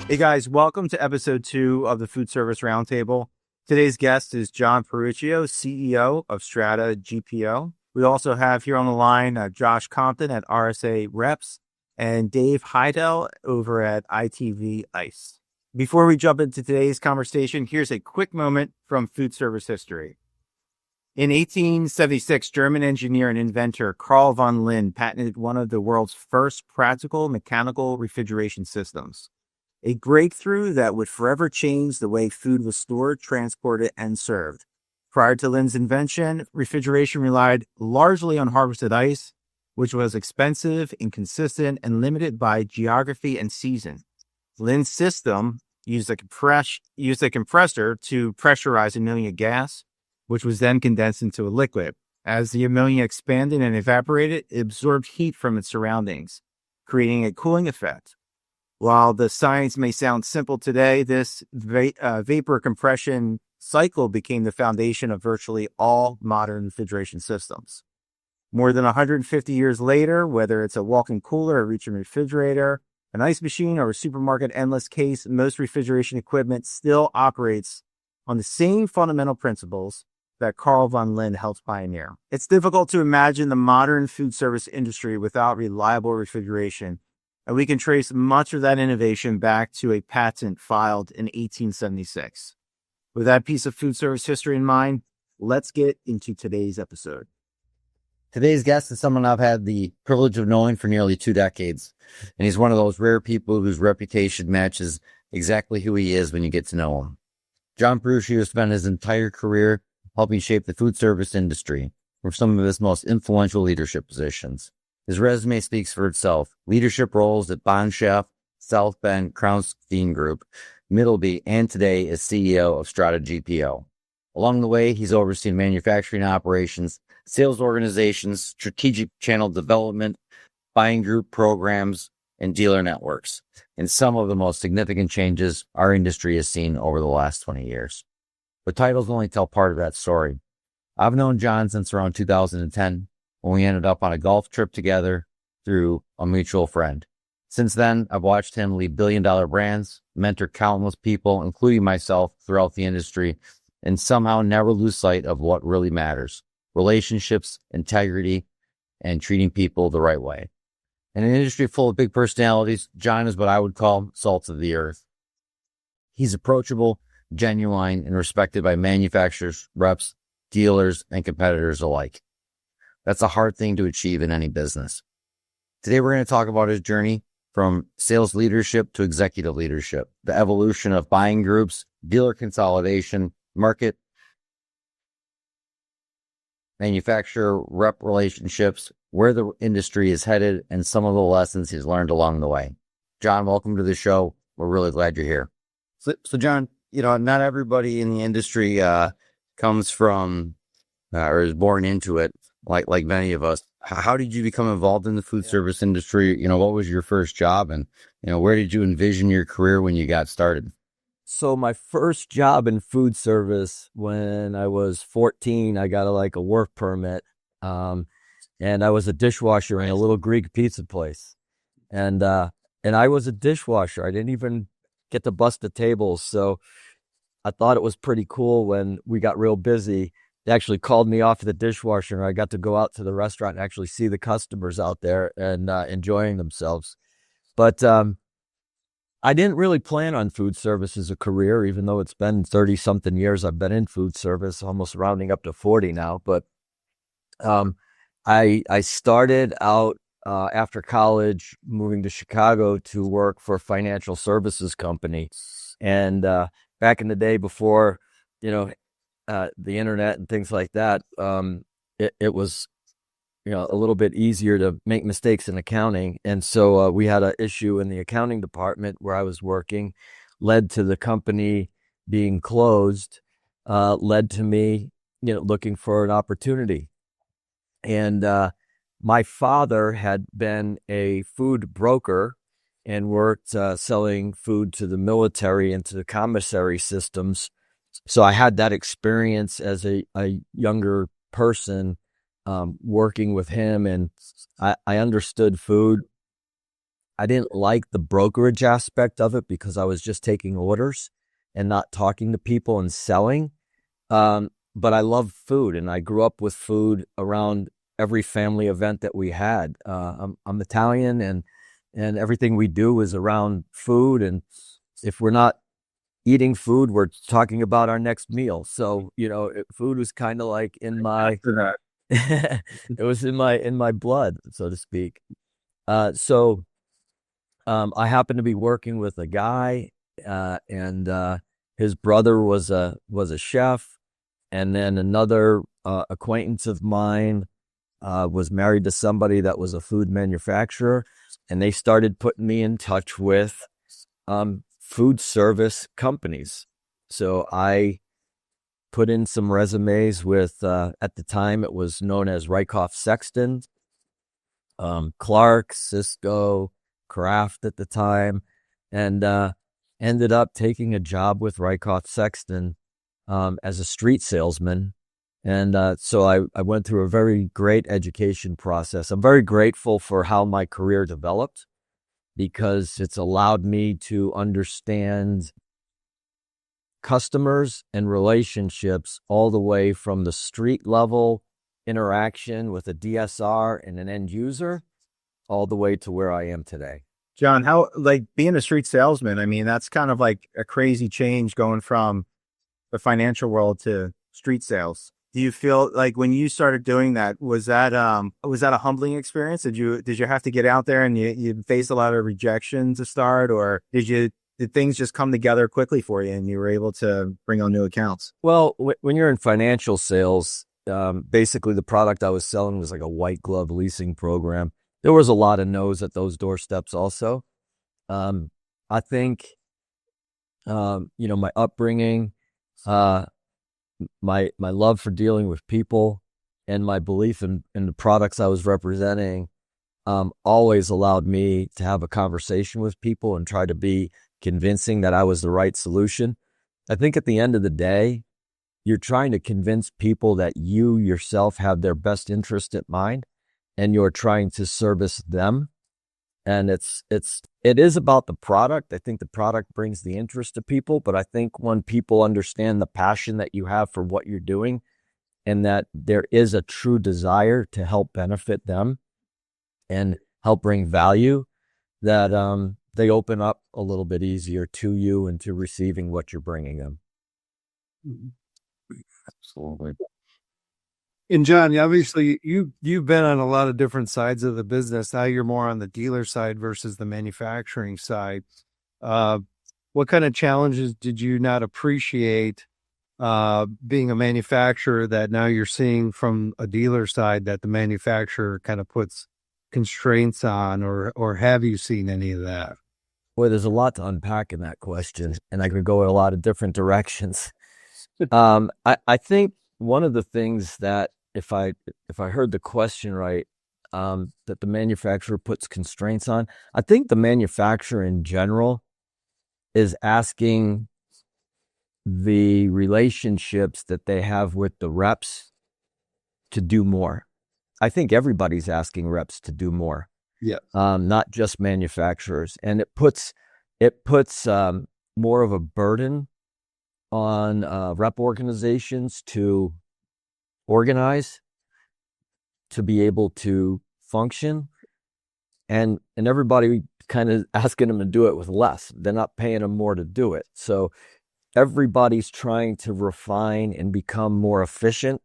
Hey guys, welcome to episode 2 of the Foodservice Roundtable. Today's guest is John Perrucio, CEO of Strata GPO. We also have here on the line Josh Compton at RSA Reps and Dave Heidel over at ITV ICE. Before we jump into today's conversation, here's a quick moment from food service history. In 1876, German engineer and inventor Carl von Linde patented one of the world's first practical mechanical refrigeration systems. A breakthrough that would forever change the way food was stored, transported, and served. Prior to Linde's invention, refrigeration relied largely on harvested ice, which was expensive, inconsistent, and limited by geography and season. Linde's system used a compressor to pressurize ammonia gas, which was then condensed into a liquid. As the ammonia expanded and evaporated, it absorbed heat from its surroundings, creating a cooling effect. While the science may sound simple today, this vapor compression cycle became the foundation of virtually all modern refrigeration systems. More than 150 years later, whether it's a walk-in cooler, a reach-in refrigerator, an ice machine, or a supermarket endless case, most refrigeration equipment still operates on the same fundamental principles that Carl von Linde helped pioneer. It's difficult to imagine the modern food service industry without reliable refrigeration, and we can trace much of that innovation back to a patent filed in 1876. With that piece of food service history in mind, let's get into today's episode. Today's guest is someone I've had the privilege of knowing for nearly 2 decades, and he's one of those rare people whose reputation matches exactly who he is when you get to know him. John Perrucio spent his entire career helping shape the food service industry from some of his most influential leadership positions. His resume speaks for itself. Leadership roles at Bond Chef, South Bend, Crown Steam Group, Middleby, and today is CEO of Strata GPO. Along the way, he's overseen manufacturing operations, sales organizations, strategic channel development, buying group programs, and dealer networks, and some of the most significant changes our industry has seen over the last 20 years. But titles only tell part of that story. I've known John since around 2010, when we ended up on a golf trip together through a mutual friend. Since then, I've watched him lead billion-dollar brands, mentor countless people, including myself, throughout the industry, and somehow never lose sight of what really matters: relationships, integrity, and treating people the right way. In an industry full of big personalities, John is what I would call salt of the earth. He's approachable, genuine, and respected by manufacturers, reps, dealers, and competitors alike. That's a hard thing to achieve in any business. Today, we're going to talk about his journey from sales leadership to executive leadership, the evolution of buying groups, dealer consolidation, market, manufacturer, rep relationships, where the industry is headed, and some of the lessons he's learned along the way. John, welcome to the show. We're really glad you're here. So John, not everybody in the industry comes from or is born into it like many of us. How did you become involved in the food service industry? What was your first job, and where did you envision your career when you got started? So my first job in food service, when I was 14, I got a work permit, and I was a dishwasher in a little Greek pizza place, and I was a dishwasher. I didn't even get to bust the tables, so I thought it was pretty cool when we got real busy. They actually called me off the dishwasher, and I got to go out to the restaurant and actually see the customers out there and enjoying themselves. But I didn't really plan on food service as a career, even though it's been 30-something years I've been in food service, almost rounding up to 40 now. But I started out after college, moving to Chicago to work for a financial services company. And back in the day before, the internet and things like that, it was, a little bit easier to make mistakes in accounting. And so we had an issue in the accounting department where I was working, led to the company being closed, led to me, looking for an opportunity. And my father had been a food broker and worked selling food to the military and to the commissary systems. So I had that experience as a younger person working with him, and I understood food. I didn't like the brokerage aspect of it because I was just taking orders and not talking to people and selling. But I love food, and I grew up with food around every family event that we had. I'm Italian, and everything we do is around food. And if we're not eating food, we're talking about our next meal. So, food was kind of like in my, it was in my blood, so to speak. So I happened to be working with a guy, and his brother was a chef, and then another acquaintance of mine was married to somebody that was a food manufacturer, and they started putting me in touch with food service companies. So I put in some resumes with, at the time it was known as Rykoff Sexton, Clark, Cisco, Kraft at the time, and ended up taking a job with Rykoff Sexton as a street salesman. And so I went through a very great education process. I'm very grateful for how my career developed, because it's allowed me to understand customers and relationships all the way from the street level interaction with a DSR and an end user all the way to where I am today. John, how, like, being a street salesman, I mean, that's kind of like a crazy change going from the financial world to street sales. Do you feel like when you started doing that, was that a humbling experience? Did you have to get out there and you faced a lot of rejection to start, or did things just come together quickly for you and you were able to bring on new accounts? Well, when you're in financial sales, basically the product I was selling was like a white glove leasing program. There was a lot of no's at those doorsteps also. I think, my upbringing, my love for dealing with people, and my belief in the products I was representing always allowed me to have a conversation with people and try to be convincing that I was the right solution. I think at the end of the day, you're trying to convince people that you yourself have their best interest at mind, and you're trying to service them. And it is about the product. I think the product brings the interest to people, but I think when people understand the passion that you have for what you're doing, and that there is a true desire to help benefit them and help bring value, that they open up a little bit easier to you and to receiving what you're bringing them. Absolutely. And John, obviously you've been on a lot of different sides of the business. Now you're more on the dealer side versus the manufacturing side. What kind of challenges did you not appreciate being a manufacturer that now you're seeing from a dealer side that the manufacturer kind of puts constraints on, or have you seen any of that? Boy, there's a lot to unpack in that question, and I could go in a lot of different directions. I think one of the things that, if I heard the question right, that the manufacturer puts constraints on, I think the manufacturer in general is asking the relationships that they have with the reps to do more. I think everybody's asking reps to do more. Yeah. Not just manufacturers. And it puts more of a burden on rep organizations to organize, to be able to function, and everybody kind of asking them to do it with less. They're not paying them more to do it. So everybody's trying to refine and become more efficient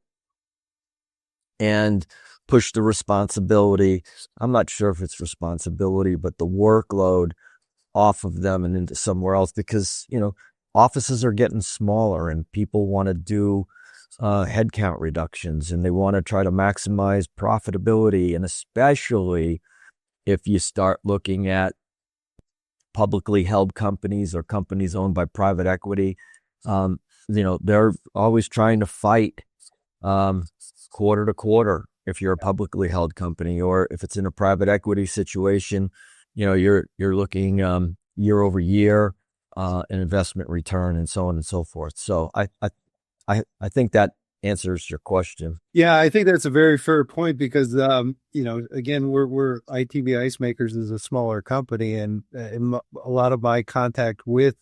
and push the responsibility. I'm not sure if it's responsibility, but the workload off of them and into somewhere else, because, offices are getting smaller and people want to do headcount reductions, and they want to try to maximize profitability. And especially if you start looking at publicly held companies or companies owned by private equity, they're always trying to fight quarter to quarter if you're a publicly held company, or if it's in a private equity situation, you're looking year over year an investment return, and so on and so forth. So I think that answers your question. Yeah, I think that's a very fair point because, again, we're ITB Ice Makers is a smaller company, and a lot of my contact with,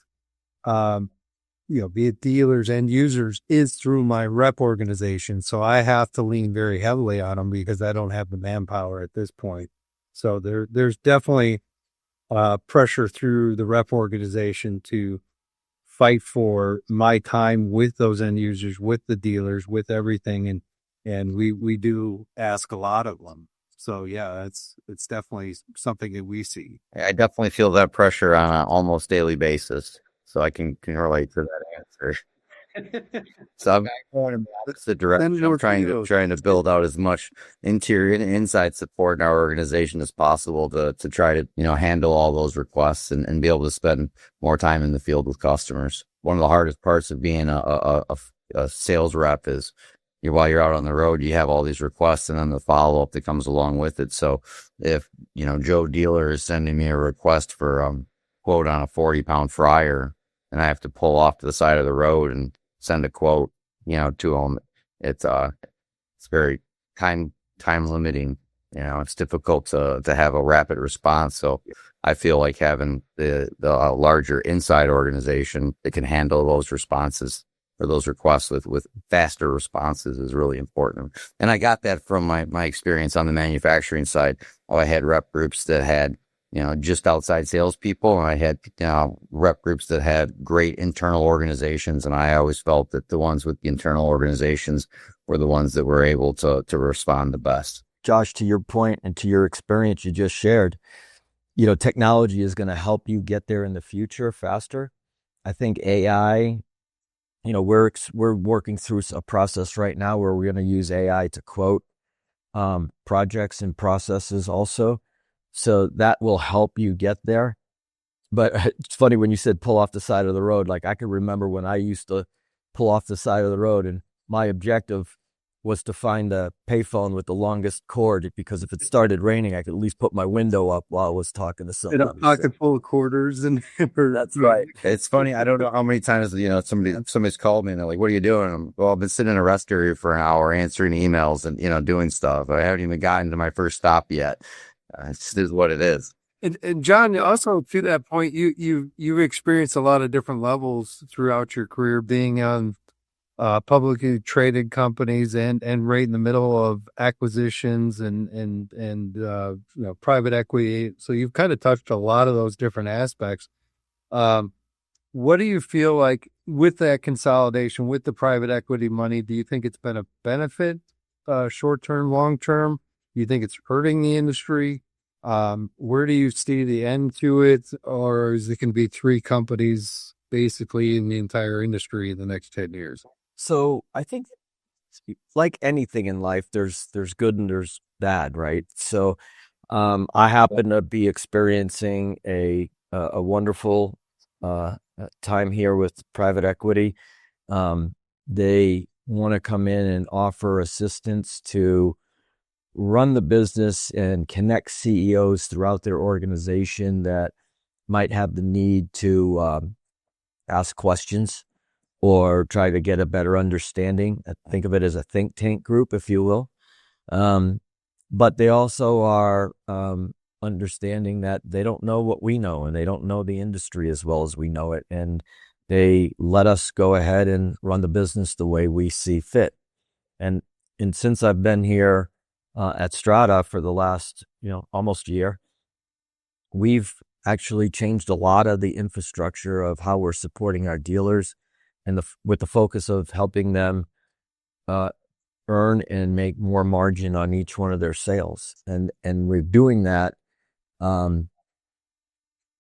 be it dealers and users is through my rep organization. So I have to lean very heavily on them because I don't have the manpower at this point. So there's definitely pressure through the rep organization to fight for my time with those end users, with the dealers, with everything. And we do ask a lot of them. So yeah, it's definitely something that we see. I definitely feel that pressure on an almost daily basis. So I can relate to that answer. So I'm going in the direction of trying to build out as much interior and inside support in our organization as possible to try to, handle all those requests and be able to spend more time in the field with customers. One of the hardest parts of being a sales rep is while you're out on the road, you have all these requests and then the follow up that comes along with it. So if, Joe Dealer is sending me a request for quote on a 40-pound fryer, and I have to pull off to the side of the road and send a quote, to them. It's very time limiting. It's difficult to have a rapid response. So I feel like having the larger inside organization that can handle those responses or those requests with faster responses is really important. And I got that from my experience on the manufacturing side. I had rep groups that had just outside salespeople. And I had rep groups that had great internal organizations. And I always felt that the ones with the internal organizations were the ones that were able to respond the best. Josh, to your point and to your experience you just shared, technology is going to help you get there in the future faster. I think AI, we're working through a process right now where we're going to use AI to quote projects and processes also. So that will help you get there. But it's funny when you said pull off the side of the road. Like I can remember when I used to pull off the side of the road and my objective was to find a payphone with the longest cord because if it started raining, I could at least put my window up while I was talking to someone. And a pocket full of quarters. That's right. It's funny. I don't know how many times, somebody's called me and they're like, what are you doing? Well, I've been sitting in a rest area for an hour answering emails and, doing stuff. I haven't even gotten to my first stop yet. It just is what it is. And John, also to that point, you've experienced a lot of different levels throughout your career, being on publicly traded companies and right in the middle of acquisitions and private equity. So you've kind of touched a lot of those different aspects. What do you feel like with that consolidation, with the private equity money? Do you think it's been a benefit, short term, long term? Do you think it's hurting the industry? Where do you see the end to it? Or is it going to be three companies basically in the entire industry in the next 10 years? So I think like anything in life, there's good and there's bad, right? So I happen to be experiencing a wonderful time here with private equity. They want to come in and offer assistance to run the business and connect CEOs throughout their organization that might have the need to ask questions or try to get a better understanding. Think of it as a think tank group, if you will. But they also are understanding that they don't know what we know and they don't know the industry as well as we know it. And they let us go ahead and run the business the way we see fit. And since I've been here at Strata for the last, almost year, we've actually changed a lot of the infrastructure of how we're supporting our dealers and with the focus of helping them earn and make more margin on each one of their sales. And we're doing that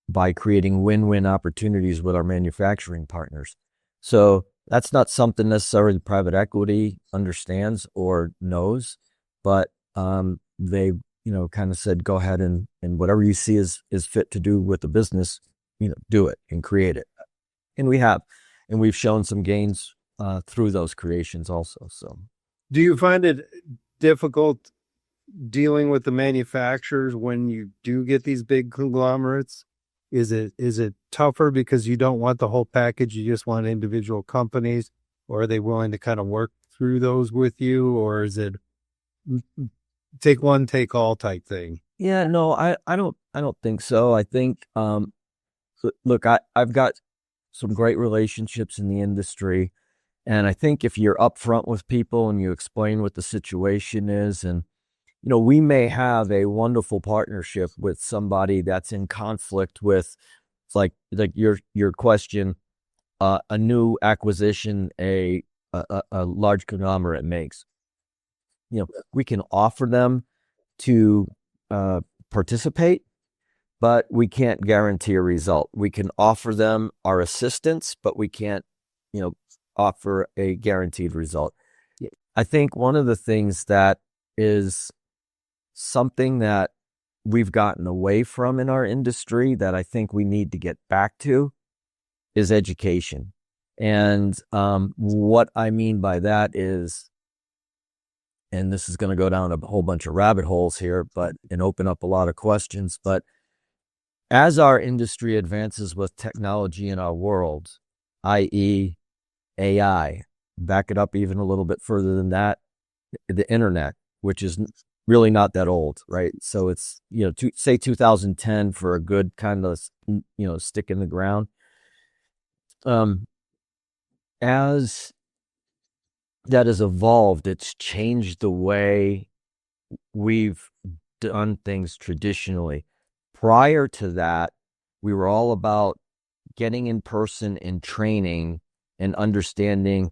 by creating win-win opportunities with our manufacturing partners. So that's not something necessarily private equity understands or knows, but they, kind of said, go ahead and whatever you see is fit to do with the business, do it and create it. And we have, and we've shown some gains through those creations also. So do you find it difficult dealing with the manufacturers when you do get these big conglomerates? Is it tougher because you don't want the whole package, you just want individual companies, or are they willing to kind of work through those with you, or is it take one, take all type thing? Yeah, no, I don't think so. I think, look, I've got some great relationships in the industry. And I think if you're upfront with people and you explain what the situation is, and, we may have a wonderful partnership with somebody that's in conflict with, like your question, a new acquisition, a large conglomerate makes. We can offer them to participate, but we can't guarantee a result. We can offer them our assistance, but we can't, offer a guaranteed result. I think one of the things that is something that we've gotten away from in our industry that I think we need to get back to is education. And what I mean by that is, and this is going to go down a whole bunch of rabbit holes here, and open up a lot of questions, but as our industry advances with technology in our world, i.e. AI, back it up even a little bit further than that, the internet, which is really not that old, right? So it's, say 2010 for a good kind of, stick in the ground. As that has evolved, it's changed the way we've done things traditionally. Prior to that, we were all about getting in person and training and understanding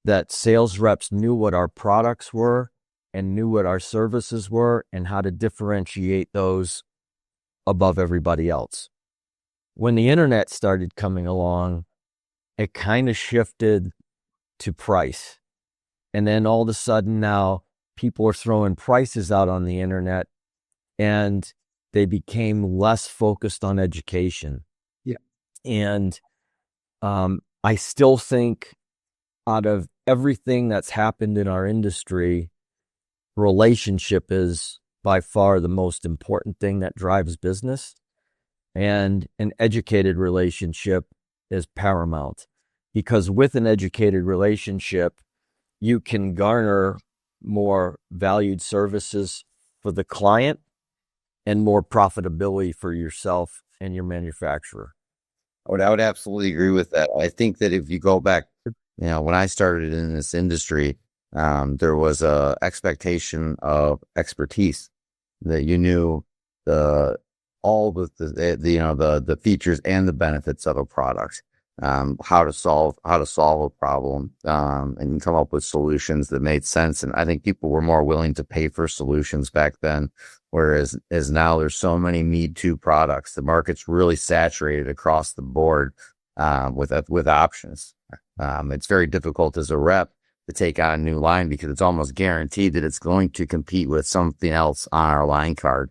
that sales reps knew what our products were and knew what our services were and how to differentiate those above everybody else. When the internet started coming along, it kind of shifted to price. And then all of a sudden now people are throwing prices out on the internet and they became less focused on education. Yeah. And I still think out of everything that's happened in our industry, relationship is by far the most important thing that drives business. And an educated relationship is paramount, because with an educated relationship, you can garner more valued services for the client and more profitability for yourself and your manufacturer. I would absolutely agree with that. I think that if you go back, when I started in this industry, there was a expectation of expertise, that you knew the features and the benefits of a product, how to solve a problem, and come up with solutions that made sense. And I think people were more willing to pay for solutions back then, whereas now there's so many Me Too products. The market's really saturated across the board with options. It's very difficult as a rep to take on a new line because it's almost guaranteed that it's going to compete with something else on our line card,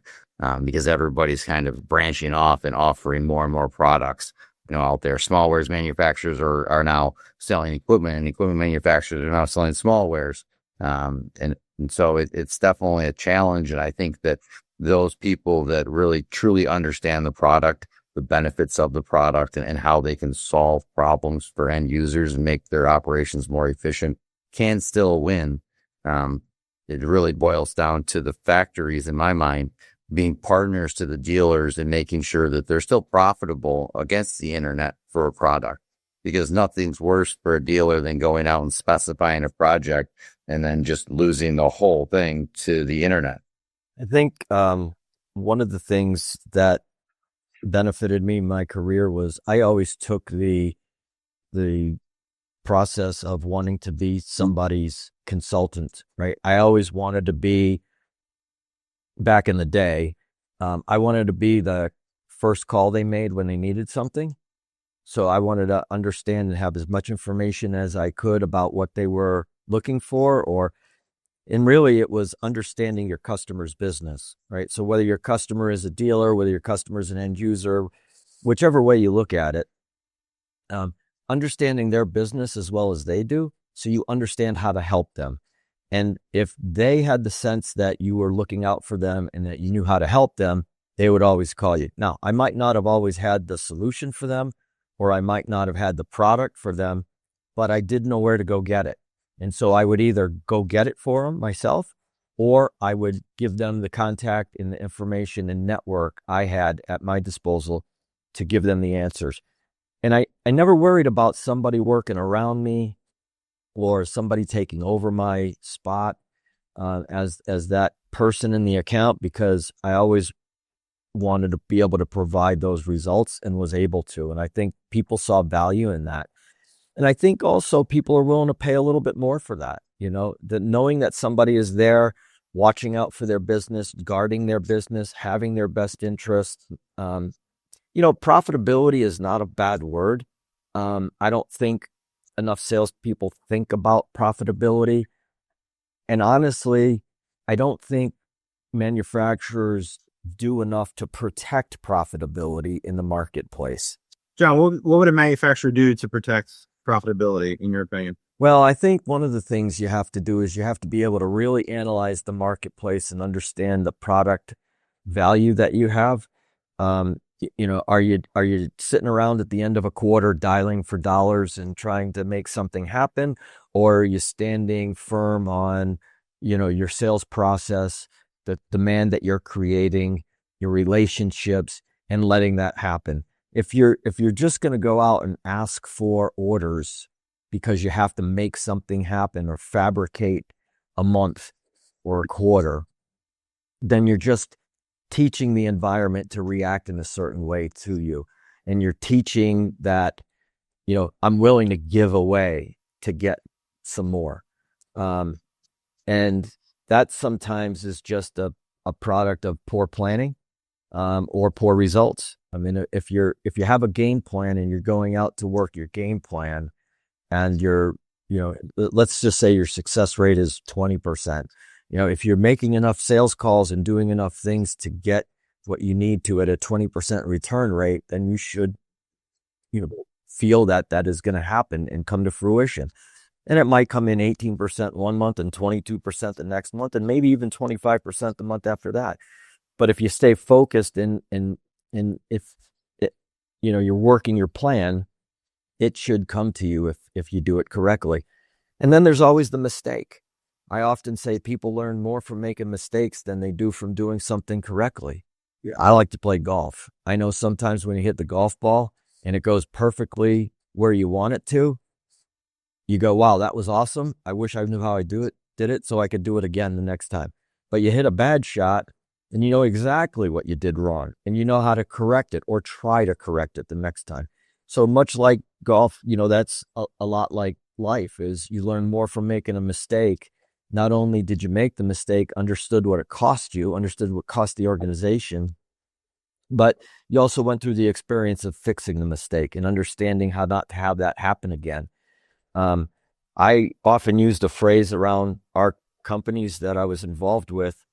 because everybody's kind of branching off and offering more and more products out there. Smallwares manufacturers are now selling equipment, and equipment manufacturers are now selling smallwares. And so it's definitely a challenge. And I think that those people that really truly understand the product, the benefits of the product, and how they can solve problems for end users and make their operations more efficient can still win. It really boils down to the factories, in my mind, being partners to the dealers and making sure that they're still profitable against the internet for a product, because nothing's worse for a dealer than going out and specifying a project and then just losing the whole thing to the internet. I think one of the things that benefited me in my career was I always took the process of wanting to be somebody's consultant, right? I always wanted to be, back in the day, I wanted to be the first call they made when they needed something. So I wanted to understand and have as much information as I could about what they were looking for, and really it was understanding your customer's business, right? So whether your customer is a dealer, whether your customer is an end user, whichever way you look at it, understanding their business as well as they do, so you understand how to help them. And if they had the sense that you were looking out for them and that you knew how to help them, they would always call you. Now, I might not have always had the solution for them, or I might not have had the product for them, but I did know where to go get it. And so I would either go get it for them myself, or I would give them the contact and the information and network I had at my disposal to give them the answers. And I never worried about somebody working around me or somebody taking over my spot as that person in the account, because I always wanted to be able to provide those results and was able to. And I think people saw value in that. And I think also people are willing to pay a little bit more for that, that knowing that somebody is there watching out for their business, guarding their business, having their best interests. Profitability is not a bad word. I don't think enough salespeople think about profitability. And honestly, I don't think manufacturers do enough to protect profitability in the marketplace. John, what would a manufacturer do to protect profitability, in your opinion? Well, I think one of the things you have to do is you have to be able to really analyze the marketplace and understand the product value that you have. Are you sitting around at the end of a quarter dialing for dollars and trying to make something happen, or are you standing firm on, your sales process, the demand that you're creating, your relationships, and letting that happen? If you're just going to go out and ask for orders because you have to make something happen or fabricate a month or a quarter, then you're just teaching the environment to react in a certain way to you. And you're teaching that, I'm willing to give away to get some more. And that sometimes is just a product of poor planning or poor results. I mean, if you have a game plan and you're going out to work your game plan, and let's just say your success rate is 20%. If you're making enough sales calls and doing enough things to get what you need to at a 20% return rate, then you should, feel that is going to happen and come to fruition. And it might come in 18% one month and 22% the next month, and maybe even 25% the month after that. But if you stay focused and if you're working your plan, it should come to you if you do it correctly. And then there's always the mistake. I often say people learn more from making mistakes than they do from doing something correctly. Yeah. I like to play golf. I know sometimes when you hit the golf ball and it goes perfectly where you want it to, you go, wow, that was awesome. I wish I knew how I did it so I could do it again the next time. But you hit a bad shot and you know exactly what you did wrong and you know how to correct it or try to correct it the next time. So much like golf, that's a lot like life, is you learn more from making a mistake. Not only did you make the mistake, understood what it cost you, understood what cost the organization, but you also went through the experience of fixing the mistake and understanding how not to have that happen again. I often used a phrase around our companies that I was involved with,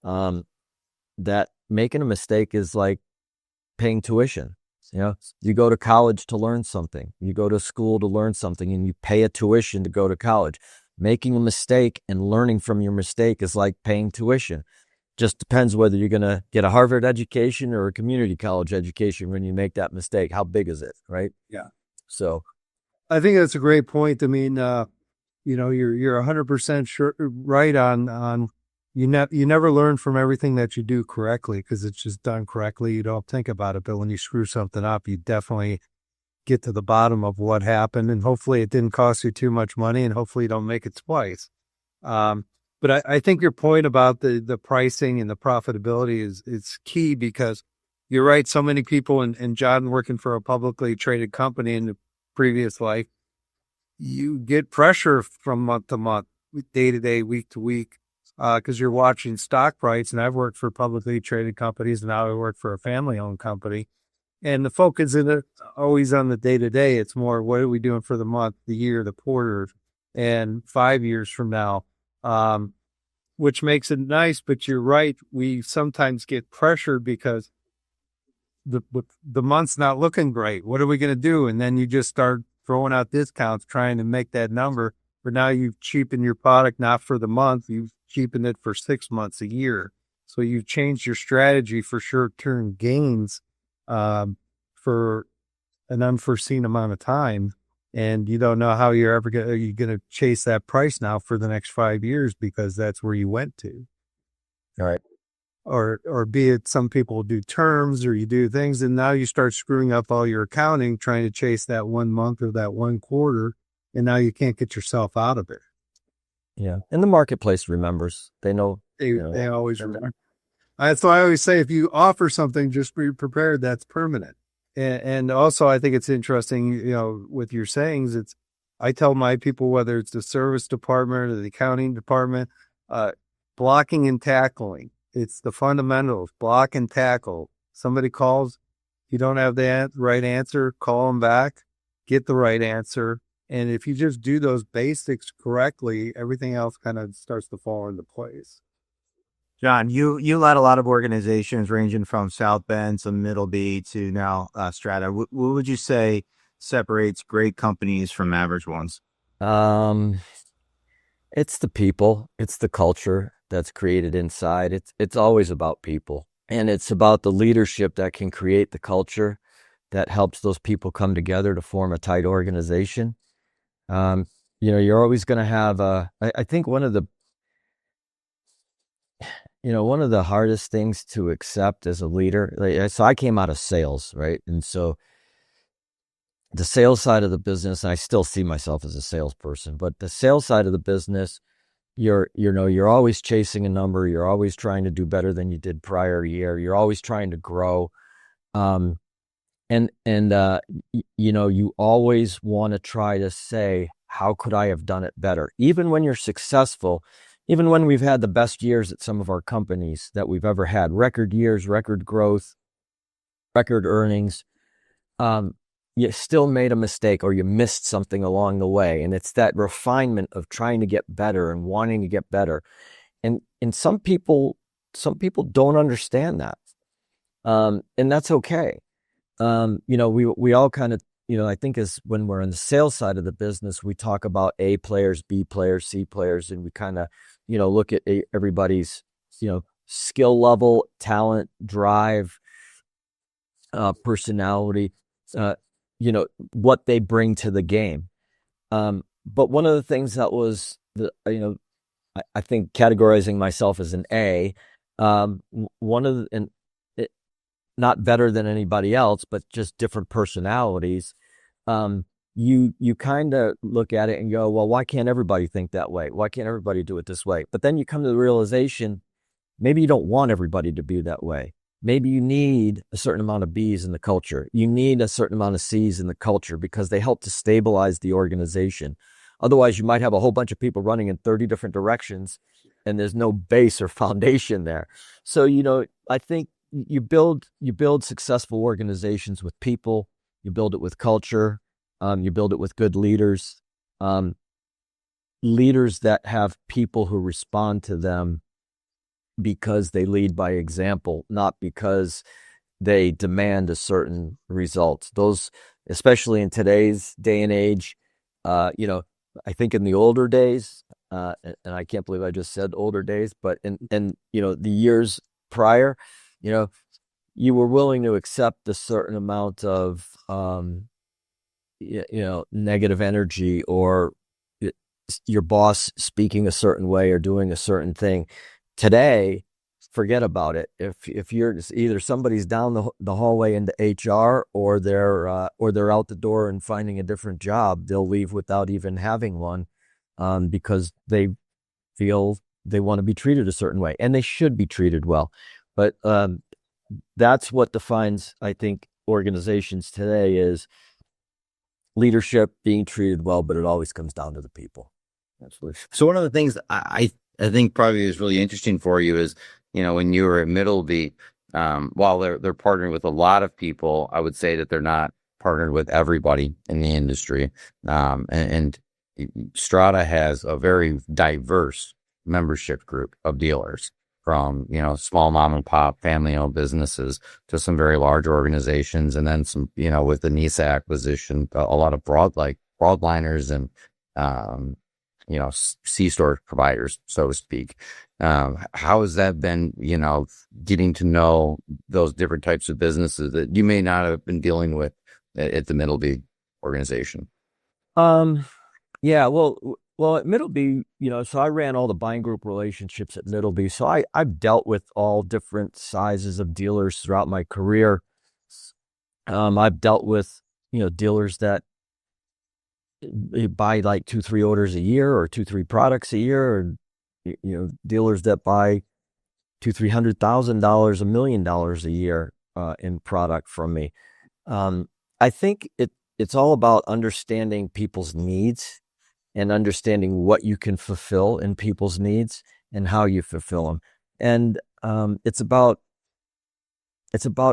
that making a mistake is like paying tuition. You go to college to learn something. You go to school to learn something, and you pay a tuition to go to college. Making a mistake and learning from your mistake is like paying tuition. Just depends whether you're going to get a Harvard education or a community college education when you make that mistake. How big is it, right? Yeah. So I think that's a great point. I mean, you're 100% sure right on you never learn from everything that you do correctly because it's just done correctly. You don't think about it, but when you screw something up, you definitely get to the bottom of what happened, and hopefully it didn't cost you too much money, and hopefully you don't make it twice. But I think your point about the pricing and the profitability is key, because you're right. So many people, and John working for a publicly traded company in the previous life, you get pressure from month to month, day to day, week to week, because you're watching stock price. And I've worked for publicly traded companies, and now I work for a family-owned company. And the focus isn't always on the day to day. It's more, what are we doing for the month, the year, the quarter, and 5 years from now, which makes it nice. But you're right. We sometimes get pressured because the month's not looking great. What are we going to do? And then you just start throwing out discounts, trying to make that number. But now you've cheapened your product, not for the month. You've cheapened it for 6 months, a year. So you've changed your strategy for short-term gains for an unforeseen amount of time. and you don't know how you're ever going to chase that price now for the next 5 years because that's where you went to. All right. Or be it some people do terms or you do things, and now you start screwing up all your accounting trying to chase that 1 month or that 1 quarter, and now you can't get yourself out of it. Yeah. And the marketplace remembers. They know. They always remember. That's why I always say, if you offer something, just be prepared. That's permanent. And also, I think it's interesting, with your sayings, I tell my people, whether it's the service department or the accounting department, blocking and tackling. It's the fundamentals, block and tackle. Somebody calls, you don't have the right answer, call them back, get the right answer. And if you just do those basics correctly, everything else kind of starts to fall into place. John, you led a lot of organizations ranging from South Bend to Middleby to now Strata. What would you say separates great companies from average ones? It's the people, it's the culture that's created inside. It's always about people, and it's about the leadership that can create the culture that helps those people come together to form a tight organization. You're always going to have I think one of the hardest things to accept as a leader, so I came out of sales, right? And so the sales side of the business, and I still see myself as a salesperson, but the sales side of the business, you're always chasing a number. You're always trying to do better than you did prior year. You're always trying to grow. You always want to try to say, how could I have done it better? Even when you're successful, even when we've had the best years at some of our companies that we've ever had, record years, record growth, record earnings, you still made a mistake or you missed something along the way. And it's that refinement of trying to get better and wanting to get better. And some people don't understand that. And that's okay. We all kind of, I think as when we're on the sales side of the business, we talk about A players, B players, C players, and we kind of, look at everybody's, skill level, talent, drive, personality, what they bring to the game. But one of the things that was, I think categorizing myself as an A, not better than anybody else, but just different personalities. You kind of look at it and go, well, why can't everybody think that way? Why can't everybody do it this way? But then you come to the realization, maybe you don't want everybody to be that way. Maybe you need a certain amount of B's in the culture. You need a certain amount of C's in the culture because they help to stabilize the organization. Otherwise, you might have a whole bunch of people running in 30 different directions and there's no base or foundation there. So, I think you build successful organizations with people. You build it with culture. You build it with good leaders. Leaders that have people who respond to them because they lead by example, not because they demand a certain result. Those, especially in today's day and age, I think in the older days, and I can't believe I just said older days, but in the years prior, you were willing to accept a certain amount of, negative energy or your boss speaking a certain way or doing a certain thing. Today, forget about it. If you're either somebody's down the hallway into HR or they're out the door and finding a different job, they'll leave without even having one, because they feel they want to be treated a certain way, and they should be treated well. But that's what defines, I think, organizations today is leadership, being treated well, but it always comes down to the people. Absolutely. So one of the things I think probably is really interesting for you is, when you were at Middleby, while they're partnering with a lot of people, I would say that they're not partnered with everybody in the industry. And Strata has a very diverse membership group of dealers, from, small mom and pop family owned businesses to some very large organizations. And then some, with the NISA acquisition, a lot of broadliners and, C-store providers, so to speak. How has that been, getting to know those different types of businesses that you may not have been dealing with at the Middleby organization? Yeah, well, at Middleby, so I ran all the buying group relationships at Middleby. So I've dealt with all different sizes of dealers throughout my career. I've dealt with, dealers that buy like 2, 3 orders a year or 2, 3 products a year, or, dealers that buy $200,000, $300,000, $1 million a year, in product from me. I think it's all about understanding people's needs and understanding what you can fulfill in people's needs and how you fulfill them. And it's about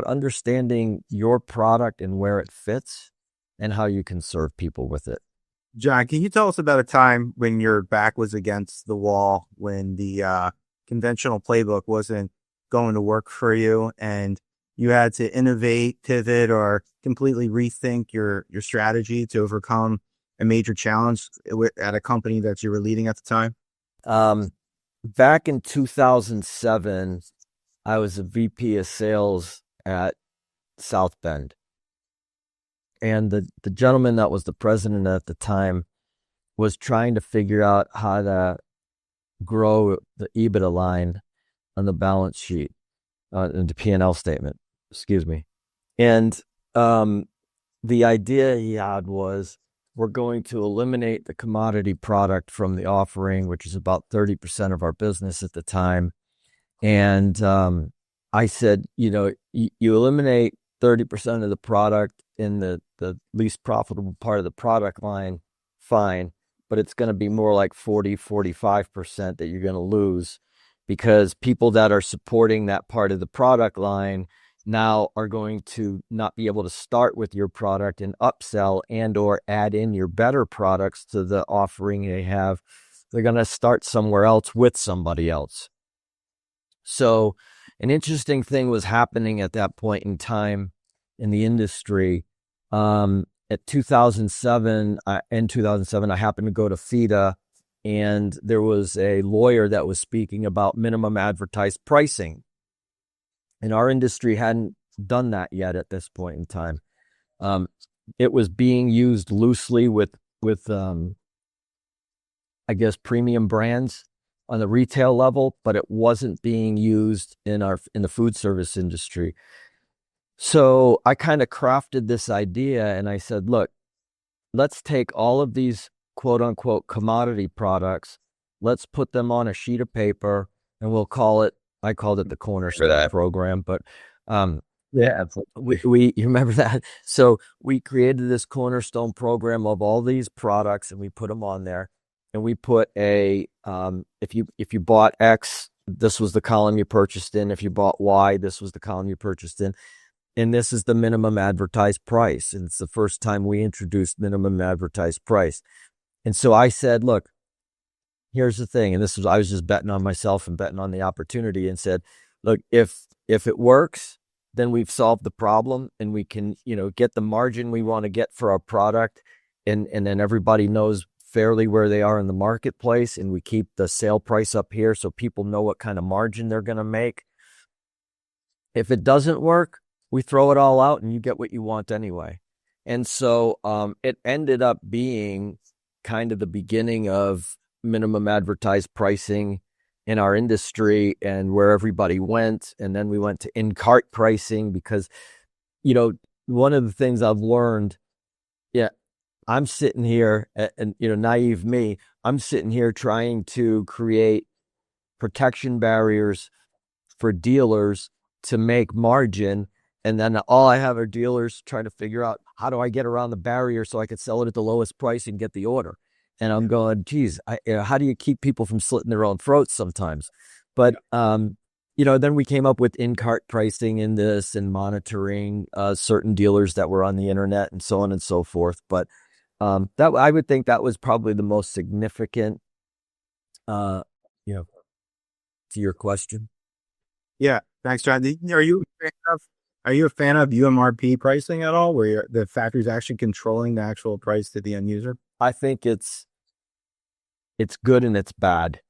understanding your product and where it fits and how you can serve people with it. John, can you tell us about a time when your back was against the wall, when the conventional playbook wasn't going to work for you and you had to innovate, pivot, or completely rethink your strategy to overcome a major challenge at a company that you were leading at the time? Back in 2007, I was a VP of sales at South Bend. And the gentleman that was the president at the time was trying to figure out how to grow the EBITDA line on the balance sheet, in the P&L statement, excuse me. And the idea he had was, we're going to eliminate the commodity product from the offering, which is about 30% of our business at the time. And I said, you eliminate 30% of the product in the least profitable part of the product line, fine, but it's going to be more like 40-45% that you're going to lose, because people that are supporting that part of the product line now are going to not be able to start with your product and upsell and or add in your better products to the offering they have. They're going to start somewhere else with somebody else. So an interesting thing was happening at that point in time in the industry. At 2007, in 2007, I happened to go to FIDA, and there was a lawyer that was speaking about minimum advertised pricing. And our industry hadn't done that yet at this point in time. It was being used loosely with I guess, premium brands on the retail level, but it wasn't being used in the food service industry. So I kind of crafted this idea, and I said, look, let's take all of these quote unquote commodity products, let's put them on a sheet of paper, and I called it the Cornerstone program, but Yeah. we you remember that? So we created this Cornerstone program of all these products, and we put them on there, and we put if you bought X, this was the column you purchased in. If you bought Y, this was the column you purchased in. And this is the minimum advertised price. And it's the first time we introduced minimum advertised price. And so I said, look, here's the thing. And I was just betting on myself and betting on the opportunity, and said, look, if it works, then we've solved the problem, and we can, get the margin we want to get for our product. And then everybody knows fairly where they are in the marketplace, and we keep the sale price up here so people know what kind of margin they're going to make. If it doesn't work, we throw it all out and you get what you want anyway. And so it ended up being kind of the beginning of minimum advertised pricing in our industry, and where everybody went. And then we went to in-cart pricing, because, one of the things I've learned, I'm sitting here and, naive me, I'm sitting here trying to create protection barriers for dealers to make margin. And then all I have are dealers trying to figure out, how do I get around the barrier so I could sell it at the lowest price and get the order? And I'm going, geez, how do you keep people from slitting their own throats sometimes? But, then we came up with in-cart pricing in this, and monitoring certain dealers that were on the internet, and so on and so forth. But that, I would think that was probably the most significant, to your question. Yeah, thanks, John. Are you a fan of UMRP pricing at all, where the factory's actually controlling the actual price to the end user? I think it's good and it's bad.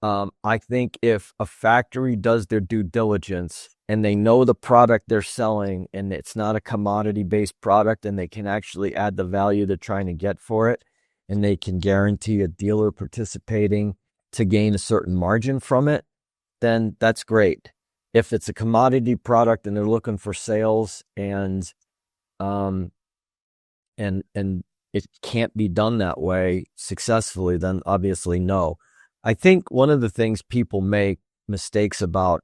I think if a factory does their due diligence and they know the product they're selling and it's not a commodity-based product and they can actually add the value they're trying to get for it, and they can guarantee a dealer participating to gain a certain margin from it, then that's great. If it's a commodity product and they're looking for sales and it can't be done that way successfully, then obviously no. I think one of the things people make mistakes about,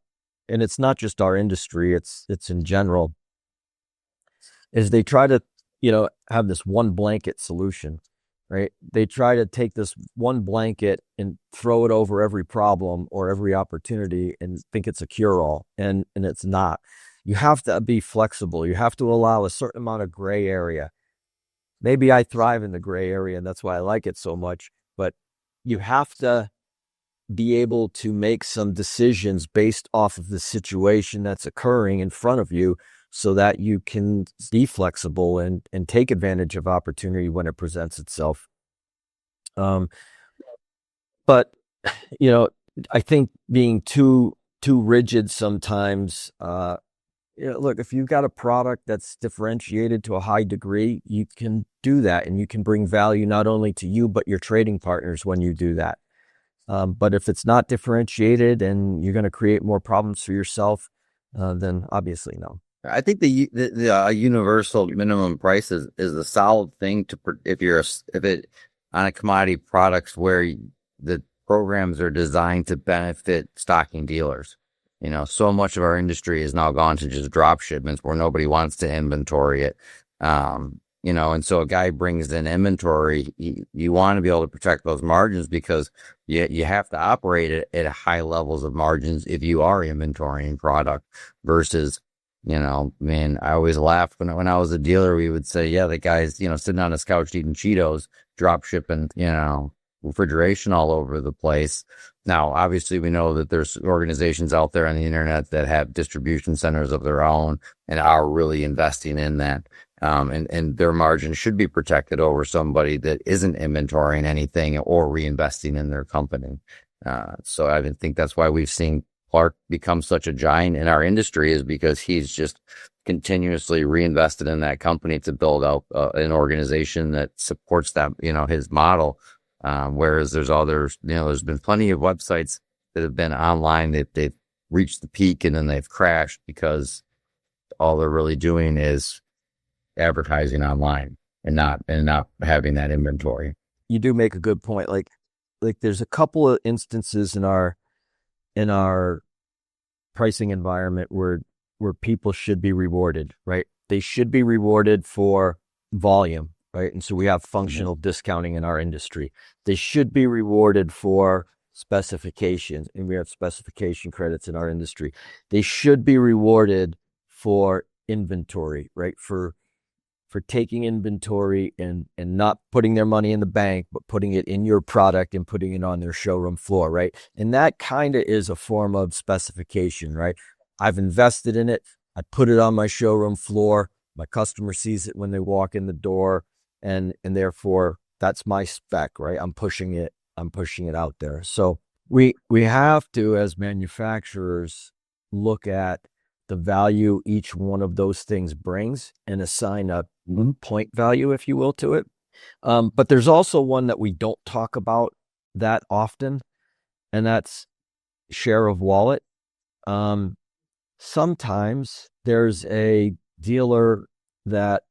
and it's not just our industry, it's in general, is they try to, have this one blanket solution, right? They try to take this one blanket and throw it over every problem or every opportunity and think it's a cure-all, and it's not. You have to be flexible. You have to allow a certain amount of gray area. Maybe I thrive in the gray area and that's why I like it so much, but you have to be able to make some decisions based off of the situation that's occurring in front of you so that you can be flexible and take advantage of opportunity when it presents itself. But, I think being too rigid sometimes, look, if you've got a product that's differentiated to a high degree, you can do that and you can bring value not only to you, but your trading partners when you do that. But if it's not differentiated and you're going to create more problems for yourself, then obviously no. I think the universal minimum price is a solid thing if it on a commodity products where the programs are designed to benefit stocking dealers. So much of our industry has now gone to just drop shipments where nobody wants to inventory it. And so a guy brings in inventory, you want to be able to protect those margins because you have to operate at high levels of margins if you are inventorying product versus, I always laughed when I was a dealer, we would say, yeah, the guy's, sitting on his couch eating Cheetos, drop shipping, refrigeration all over the place. Now, obviously, we know that there's organizations out there on the internet that have distribution centers of their own and are really investing in that. And their margin should be protected over somebody that isn't inventorying anything or reinvesting in their company. So I think that's why we've seen Clark become such a giant in our industry, is because he's just continuously reinvested in that company to build out an organization that supports that, his model. Whereas there's there's been plenty of websites that have been online that they've reached the peak and then they've crashed because all they're really doing is advertising online and not having that inventory. You do make a good point. Like there's a couple of instances in our pricing environment where people should be rewarded, right? They should be rewarded for volume, right? And so we have functional discounting in our industry. They should be rewarded for specifications, and we have specification credits in our industry. They should be rewarded for inventory, right? For taking inventory and not putting their money in the bank, but putting it in your product and putting it on their showroom floor, right? And that kind of is a form of specification, right? I've invested in it. I put it on my showroom floor. My customer sees it when they walk in the door, and therefore that's my spec, right? I'm pushing it out there. So we have to, as manufacturers, look at the value each one of those things brings and assign a point value, if you will, to it. But there's also one that we don't talk about that often, and that's share of wallet. Sometimes there's a dealer that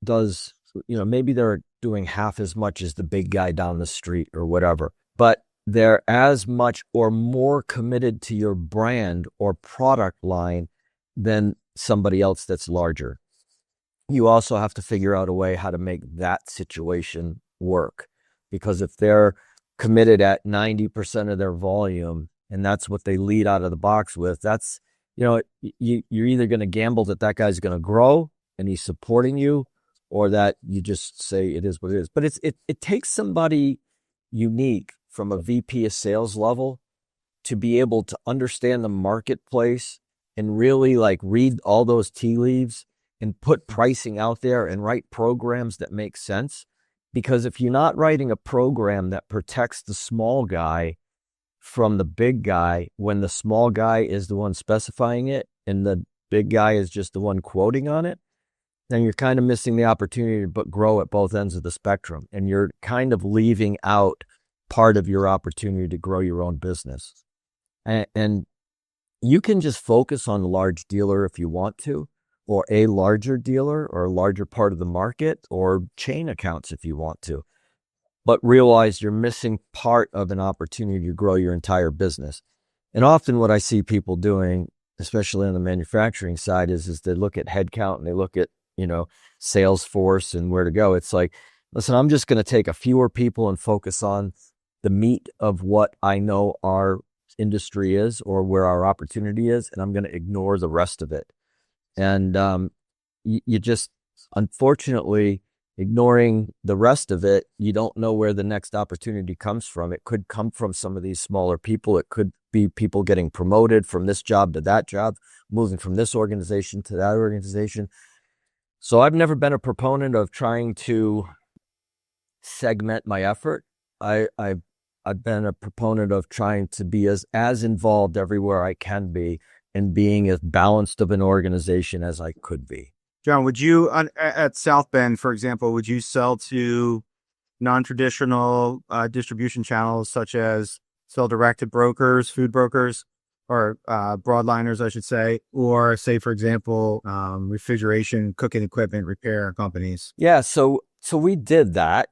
does, maybe they're doing half as much as the big guy down the street or whatever, but they're as much or more committed to your brand or product line than somebody else that's larger. You also have to figure out a way how to make that situation work, because if they're committed at 90% of their volume and that's what they lead out of the box with, that's, you're either going to gamble that guy's going to grow and he's supporting you, or that you just say it is what it is. But it takes somebody unique from a VP of sales level to be able to understand the marketplace and really read all those tea leaves and put pricing out there and write programs that make sense. Because if you're not writing a program that protects the small guy from the big guy when the small guy is the one specifying it and the big guy is just the one quoting on it, then you're kind of missing the opportunity to grow at both ends of the spectrum. And you're kind of leaving out part of your opportunity to grow your own business. And you can just focus on a large dealer if you want to, or a larger dealer or a larger part of the market, or chain accounts if you want to. But realize you're missing part of an opportunity to grow your entire business. And often what I see people doing, especially on the manufacturing side, is they look at headcount and they look at, sales force and where to go. It's like, listen, I'm just going to take a fewer people and focus on the meat of what I know our industry is or where our opportunity is, and I'm going to ignore the rest of it. And you just, unfortunately, ignoring the rest of it, you don't know where the next opportunity comes from. It could come from some of these smaller people. It could be people getting promoted from this job to that job, moving from this organization to that organization. So I've never been a proponent of trying to segment my effort. I've been a proponent of trying to be as involved everywhere I can be and being as balanced of an organization as I could be. John, would you, at South Bend, for example, would you sell to non-traditional distribution channels such as sell direct to brokers, food brokers, or broadliners, I should say, or say, for example, refrigeration, cooking equipment repair companies? Yeah, so we did that.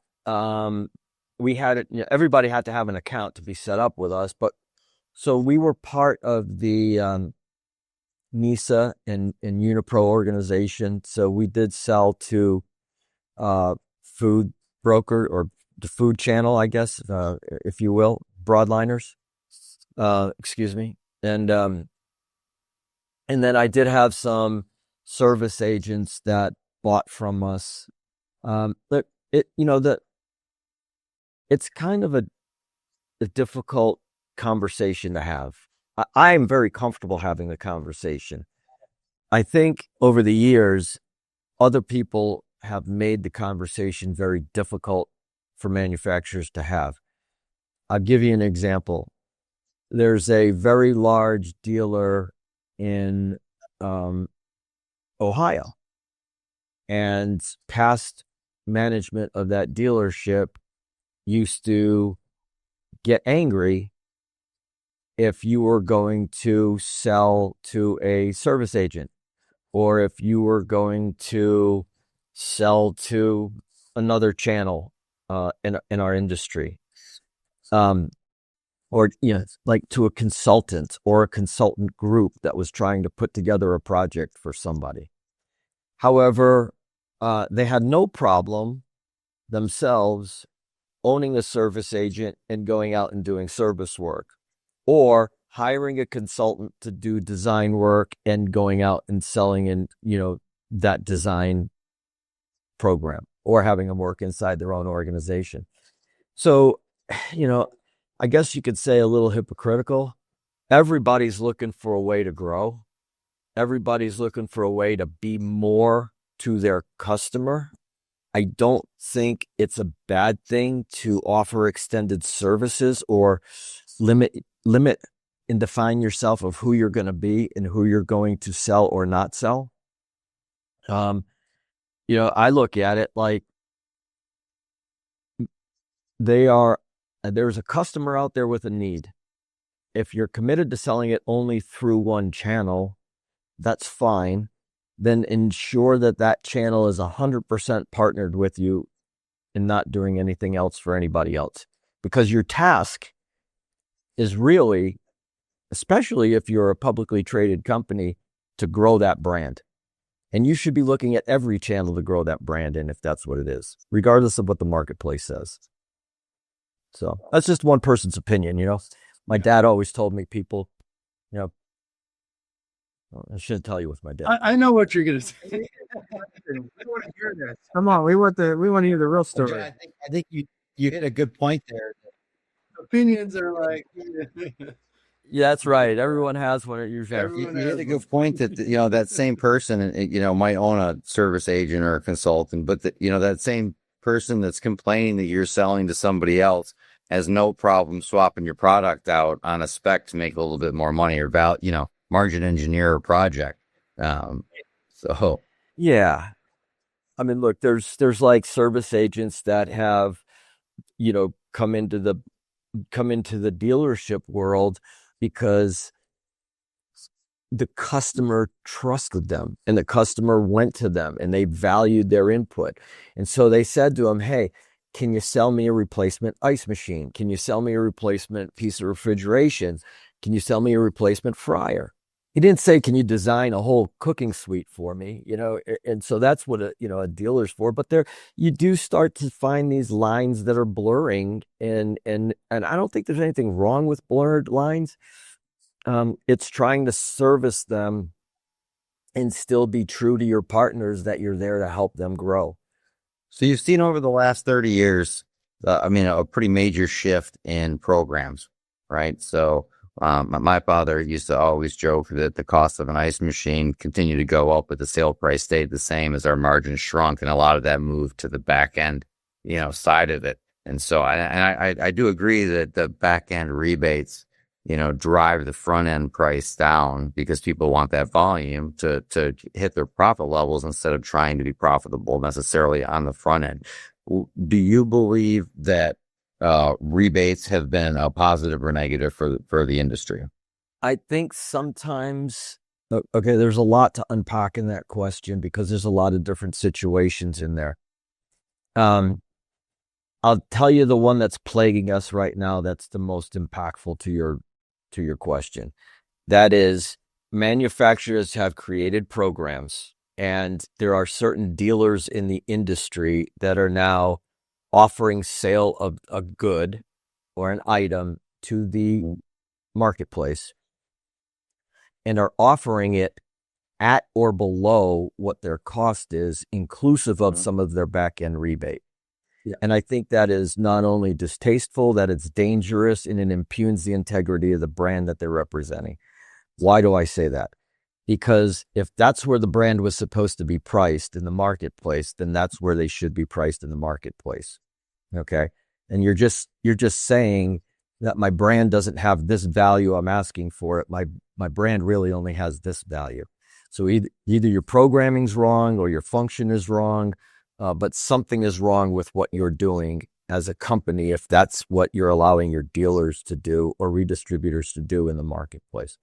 We had it. Everybody had to have an account to be set up with us, but so we were part of the NISA and Unipro organization. So we did sell to food broker or the food channel, I guess, if you will, broadliners. Excuse me. And then I did have some service agents that bought from us. But it's kind of a difficult conversation to have. I am very comfortable having the conversation. I think over the years, other people have made the conversation very difficult for manufacturers to have. I'll give you an example. There's a very large dealer in Ohio, and past management of that dealership used to get angry if you were going to sell to a service agent, or if you were going to sell to another channel in our industry, or like to a consultant or a consultant group that was trying to put together a project for somebody. However, they had no problem themselves owning a service agent and going out and doing service work, or hiring a consultant to do design work and going out and selling in, that design program, or having them work inside their own organization. So, I guess you could say a little hypocritical. Everybody's looking for a way to grow. Everybody's looking for a way to be more to their customer. I don't think it's a bad thing to offer extended services or limit and define yourself of who you're going to be and who you're going to sell or not sell. I look at it like there's a customer out there with a need. If you're committed to selling it only through one channel, that's fine. Then ensure that channel is 100% partnered with you and not doing anything else for anybody else. Because your task is really, especially if you're a publicly traded company, to grow that brand. And you should be looking at every channel to grow that brand in, if that's what it is, regardless of what the marketplace says. So that's just one person's opinion, My dad always told me people, I shouldn't tell you with my dad. I know what you're going to say. We want to hear this. Come on, we want to hear the real story. I think you hit a good point there. Opinions are like... Yeah, that's right. Everyone has one. You hit a good point that, that same person, might own a service agent or a consultant, but that, that same person that's complaining that you're selling to somebody else has no problem swapping your product out on a spec to make a little bit more money or margin engineer a project. So Yeah. I mean, look, there's like service agents that have, come into the dealership world because the customer trusted them and the customer went to them and they valued their input. And so they said to him, hey, can you sell me a replacement ice machine? Can you sell me a replacement piece of refrigeration? Can you sell me a replacement fryer? He didn't say, can you design a whole cooking suite for me? And so that's what a dealer's for. But you do start to find these lines that are blurring, and I don't think there's anything wrong with blurred lines. It's trying to service them and still be true to your partners that you're there to help them grow. So you've seen over the last 30 years, a pretty major shift in programs, right? So my father used to always joke that the cost of an ice machine continued to go up, but the sale price stayed the same as our margins shrunk, and a lot of that moved to the back end, side of it. And so I do agree that the back end rebates, drive the front end price down because people want that volume to hit their profit levels instead of trying to be profitable necessarily on the front end. Do you believe that rebates have been a positive or negative for the industry? I think sometimes, okay, there's a lot to unpack in that question because there's a lot of different situations in there. I'll tell you the one that's plaguing us right now that's the most impactful to your question. That is, manufacturers have created programs, and there are certain dealers in the industry that are now offering sale of a good or an item to the marketplace and are offering it at or below what their cost is, inclusive of some of their back end rebate. Yeah. And I think that is not only distasteful, that it's dangerous, and it impugns the integrity of the brand that they're representing. Why do I say that? Because if that's where the brand was supposed to be priced in the marketplace, then that's where they should be priced in the marketplace. Okay. And you're just saying that my brand doesn't have this value I'm asking for it. My brand really only has this value. So either your programming's wrong or your function is wrong, but something is wrong with what you're doing as a company if that's what you're allowing your dealers to do or redistributors to do in the marketplace.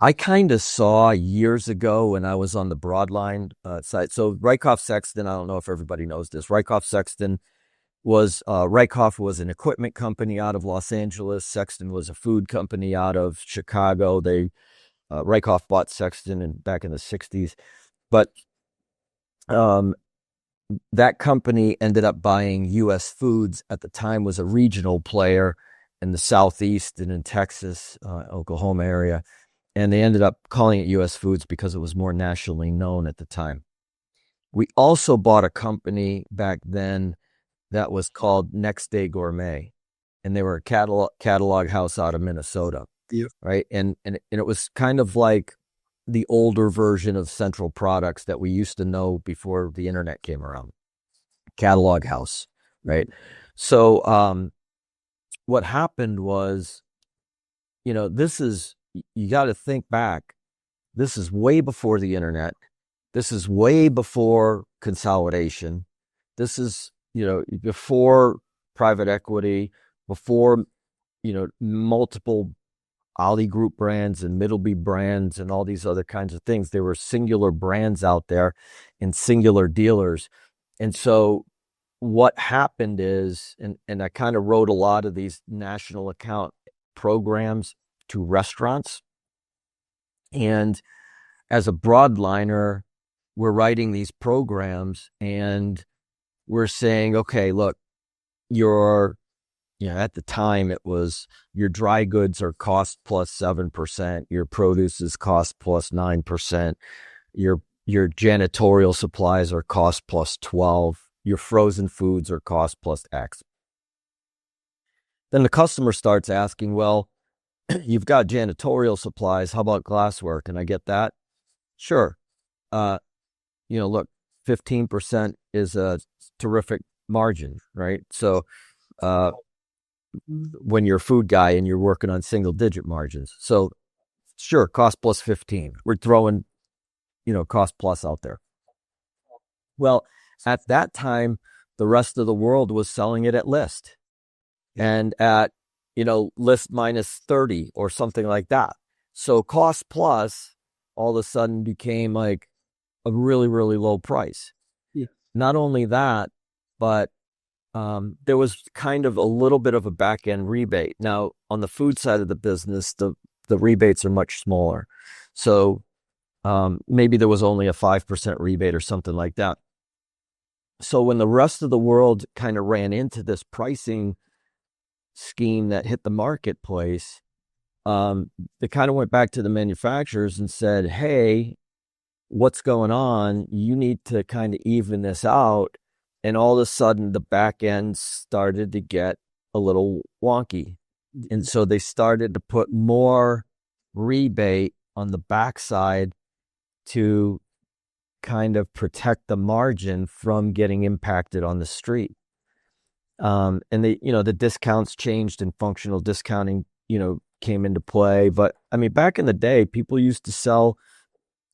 I kind of saw years ago when I was on the Broadline side. So Rykoff Sexton, I don't know if everybody knows this. Rykoff Sexton Rykoff was an equipment company out of Los Angeles. Sexton was a food company out of Chicago. Rykoff bought Sexton back in the 60s. But that company ended up buying U.S. Foods. At the time was a regional player in the Southeast and in Texas, Oklahoma area. And they ended up calling it U.S. Foods because it was more nationally known at the time. We also bought a company back then that was called Next Day Gourmet, and they were a catalog house out of Minnesota. Yep. Right. And it was kind of like the older version of Central Products that we used to know before the internet came around. Catalog house. Right. So what happened was, you got to think back. This is way before the internet. This is way before consolidation. This is, before private equity, before, multiple Ali Group brands and Middleby brands and all these other kinds of things. There were singular brands out there and singular dealers. And so what happened is, and I kind of wrote a lot of these national account programs to restaurants. And as a broadliner, we're writing these programs and we're saying, okay, look, at the time it was your dry goods are cost plus 7%, your produce is cost plus 9%, your janitorial supplies are cost plus 12%, your frozen foods are cost plus X. Then the customer starts asking, well, you've got janitorial supplies, how about glassware? Can I get that? Sure. Look, 15% is a terrific margin, right? So when you're a food guy and you're working on single digit margins. So sure, cost plus 15. We're throwing, cost plus out there. Well, at that time, the rest of the world was selling it at list and at, list minus 30 or something like that. So cost plus all of a sudden became like a really, really low price. Yeah. Not only that, but there was kind of a little bit of a back end rebate. Now, on the food side of the business, the rebates are much smaller. So maybe there was only a 5% rebate or something like that. So when the rest of the world kind of ran into this pricing scheme that hit the marketplace, they kind of went back to the manufacturers and said, hey, what's going on? You need to kind of even this out. And all of a sudden, the back end started to get a little wonky. And so they started to put more rebate on the backside to kind of protect the margin from getting impacted on the street. And the discounts changed and functional discounting, came into play. But I mean, back in the day, people used to sell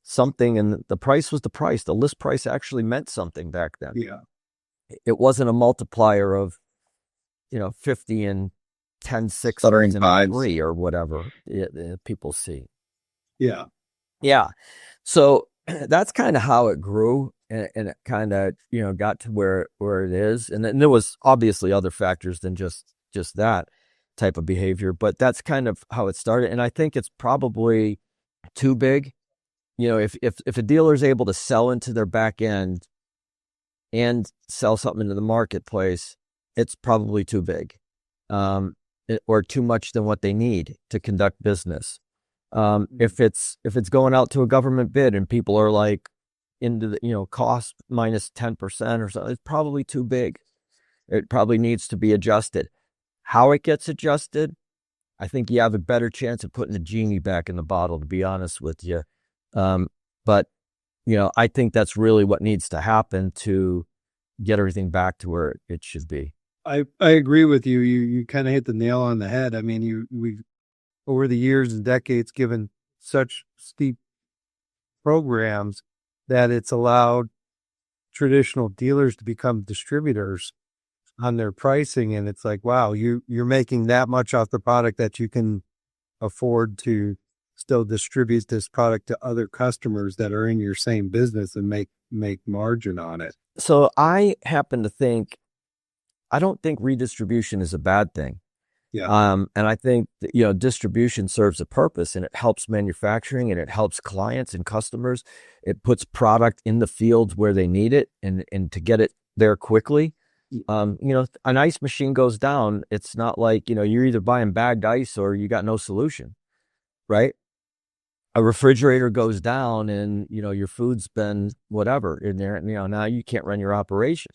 something and the price was the price. The list price actually meant something back then. Yeah. It wasn't a multiplier of, 50 and 10, 6 and 3 or whatever people see. Yeah. Yeah. So that's kind of how it grew and it kind of, got to where it is. And then there was obviously other factors than just that type of behavior, but that's kind of how it started. And I think it's probably too big. If a dealer is able to sell into their back end and sell something into the marketplace, it's probably too big, or too much than what they need to conduct business. If it's going out to a government bid and people are like into the cost minus 10% or something, it's probably too big. It probably needs to be adjusted. How it gets adjusted, I think you have a better chance of putting the genie back in the bottle, to be honest with you. But I think that's really what needs to happen to get everything back to where it should be. I agree with you. You kind of hit the nail on the head. I mean, we've over the years and decades given such steep programs that it's allowed traditional dealers to become distributors on their pricing. And it's like, wow, you're making that much off the product that you can afford to still distribute this product to other customers that are in your same business and make margin on it. So I happen to think, I don't think redistribution is a bad thing. Yeah. And I think that, distribution serves a purpose and it helps manufacturing and it helps clients and customers. It puts product in the fields where they need it and to get it there quickly. An ice machine goes down. It's not like, you're either buying bagged ice or you got no solution, right? A refrigerator goes down and, your food's been whatever in there. And, now you can't run your operation.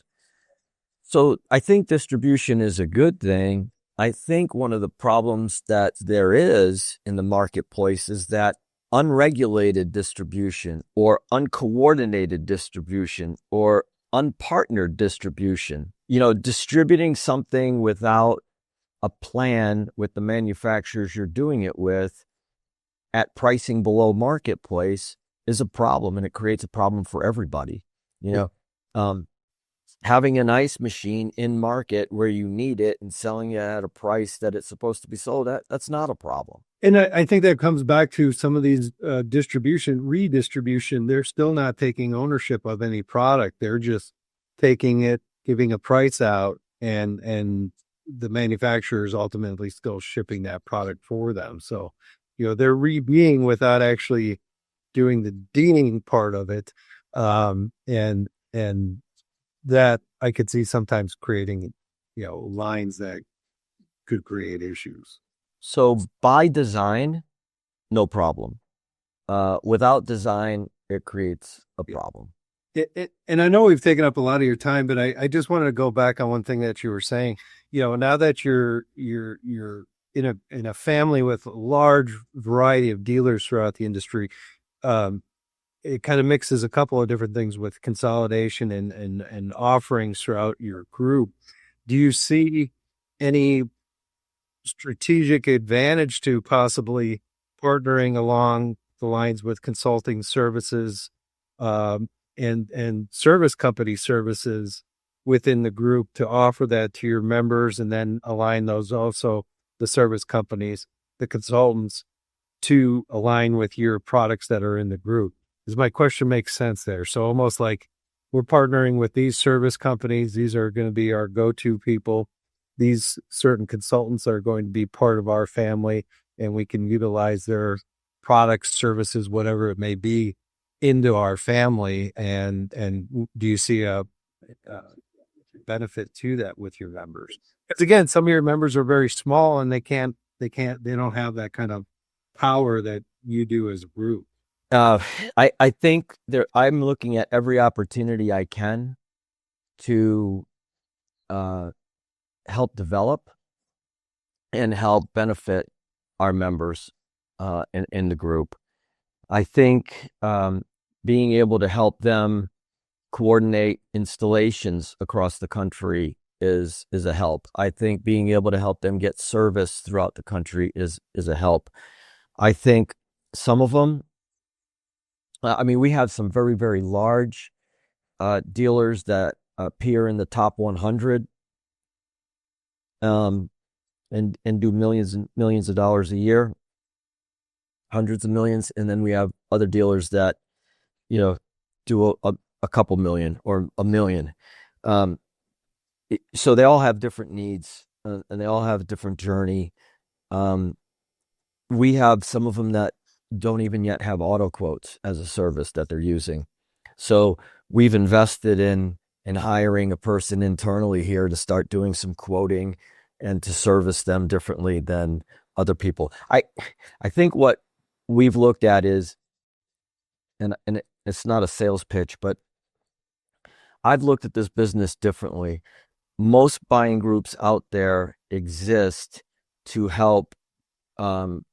So I think distribution is a good thing. I think one of the problems that there is in the marketplace is that unregulated distribution or uncoordinated distribution or unpartnered distribution, distributing something without a plan with the manufacturers you're doing it with at pricing below marketplace is a problem, and it creates a problem for everybody. Having an ice machine in market where you need it and selling it at a price that it's supposed to be sold at, that's not a problem. And I think that comes back to some of these redistribution. They're still not taking ownership of any product. They're just taking it, giving a price out, and the manufacturer is ultimately still shipping that product for them. So, they're rebeing without actually doing the dealing part of it. And that I could see sometimes creating, lines that could create issues. So by design, no problem. Without design, it creates a problem. And I know we've taken up a lot of your time, but I just wanted to go back on one thing that you were saying. Now that you're in a family with a large variety of dealers throughout the industry, it kind of mixes a couple of different things with consolidation and offerings throughout your group. Do you see any strategic advantage to possibly partnering along the lines with consulting services and service company services within the group to offer that to your members, and then align those also, the service companies, the consultants, to align with your products that are in the group? Does my question make sense there? So almost like we're partnering with these service companies. These are going to be our go-to people. These certain consultants are going to be part of our family, and we can utilize their products, services, whatever it may be, into our family. And do you see a benefit to that with your members? Because again, some of your members are very small and they don't have that kind of power that you do as a group. I think I'm looking at every opportunity I can to help develop and help benefit our members in the group. I think being able to help them coordinate installations across the country is a help. I think being able to help them get service throughout the country is a help. I think some of them, we have some very, very large dealers that appear in the top 100 and do millions and millions of dollars a year, hundreds of millions. And then we have other dealers that, do a couple million or $1 million. So they all have different needs and they all have a different journey. We have some of them that don't even yet have auto quotes as a service that they're using. So we've invested in hiring a person internally here to start doing some quoting and to service them differently than other people. I think what we've looked at is, and it's not a sales pitch, but I've looked at this business differently. Most buying groups out there exist to help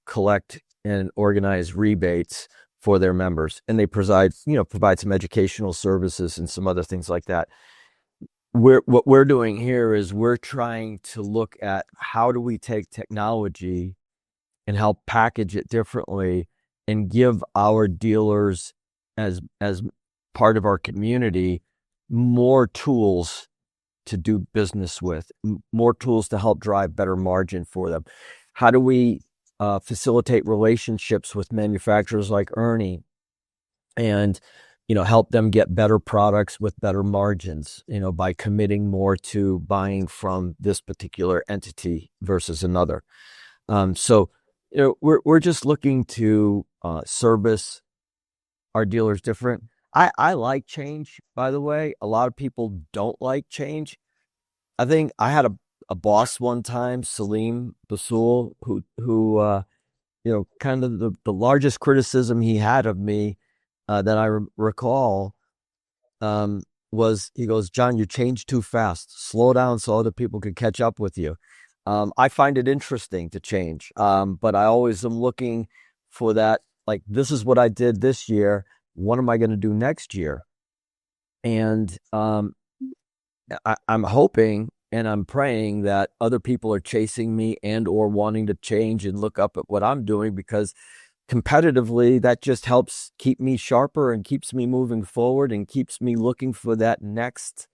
collect and organize rebates for their members, and they provide some educational services and some other things like that. What we're doing here is we're trying to look at how do we take technology and help package it differently and give our dealers as part of our community more tools to do business with, more tools to help drive better margin for them. How do we facilitate relationships with manufacturers like Ernie and help them get better products with better margins, by committing more to buying from this particular entity versus another. So we're just looking to service our dealers different. I like change, by the way. A lot of people don't like change. I think I had a boss one time, Salim Basul, who kind of the largest criticism he had of me that I recall was, he goes, "John, you change too fast. Slow down so other people can catch up with you." I find it interesting to change, but I always am looking for that, like, this is what I did this year. What am I going to do next year? And I'm hoping and I'm praying that other people are chasing me and or wanting to change and look up at what I'm doing, because competitively, that just helps keep me sharper and keeps me moving forward and keeps me looking for that next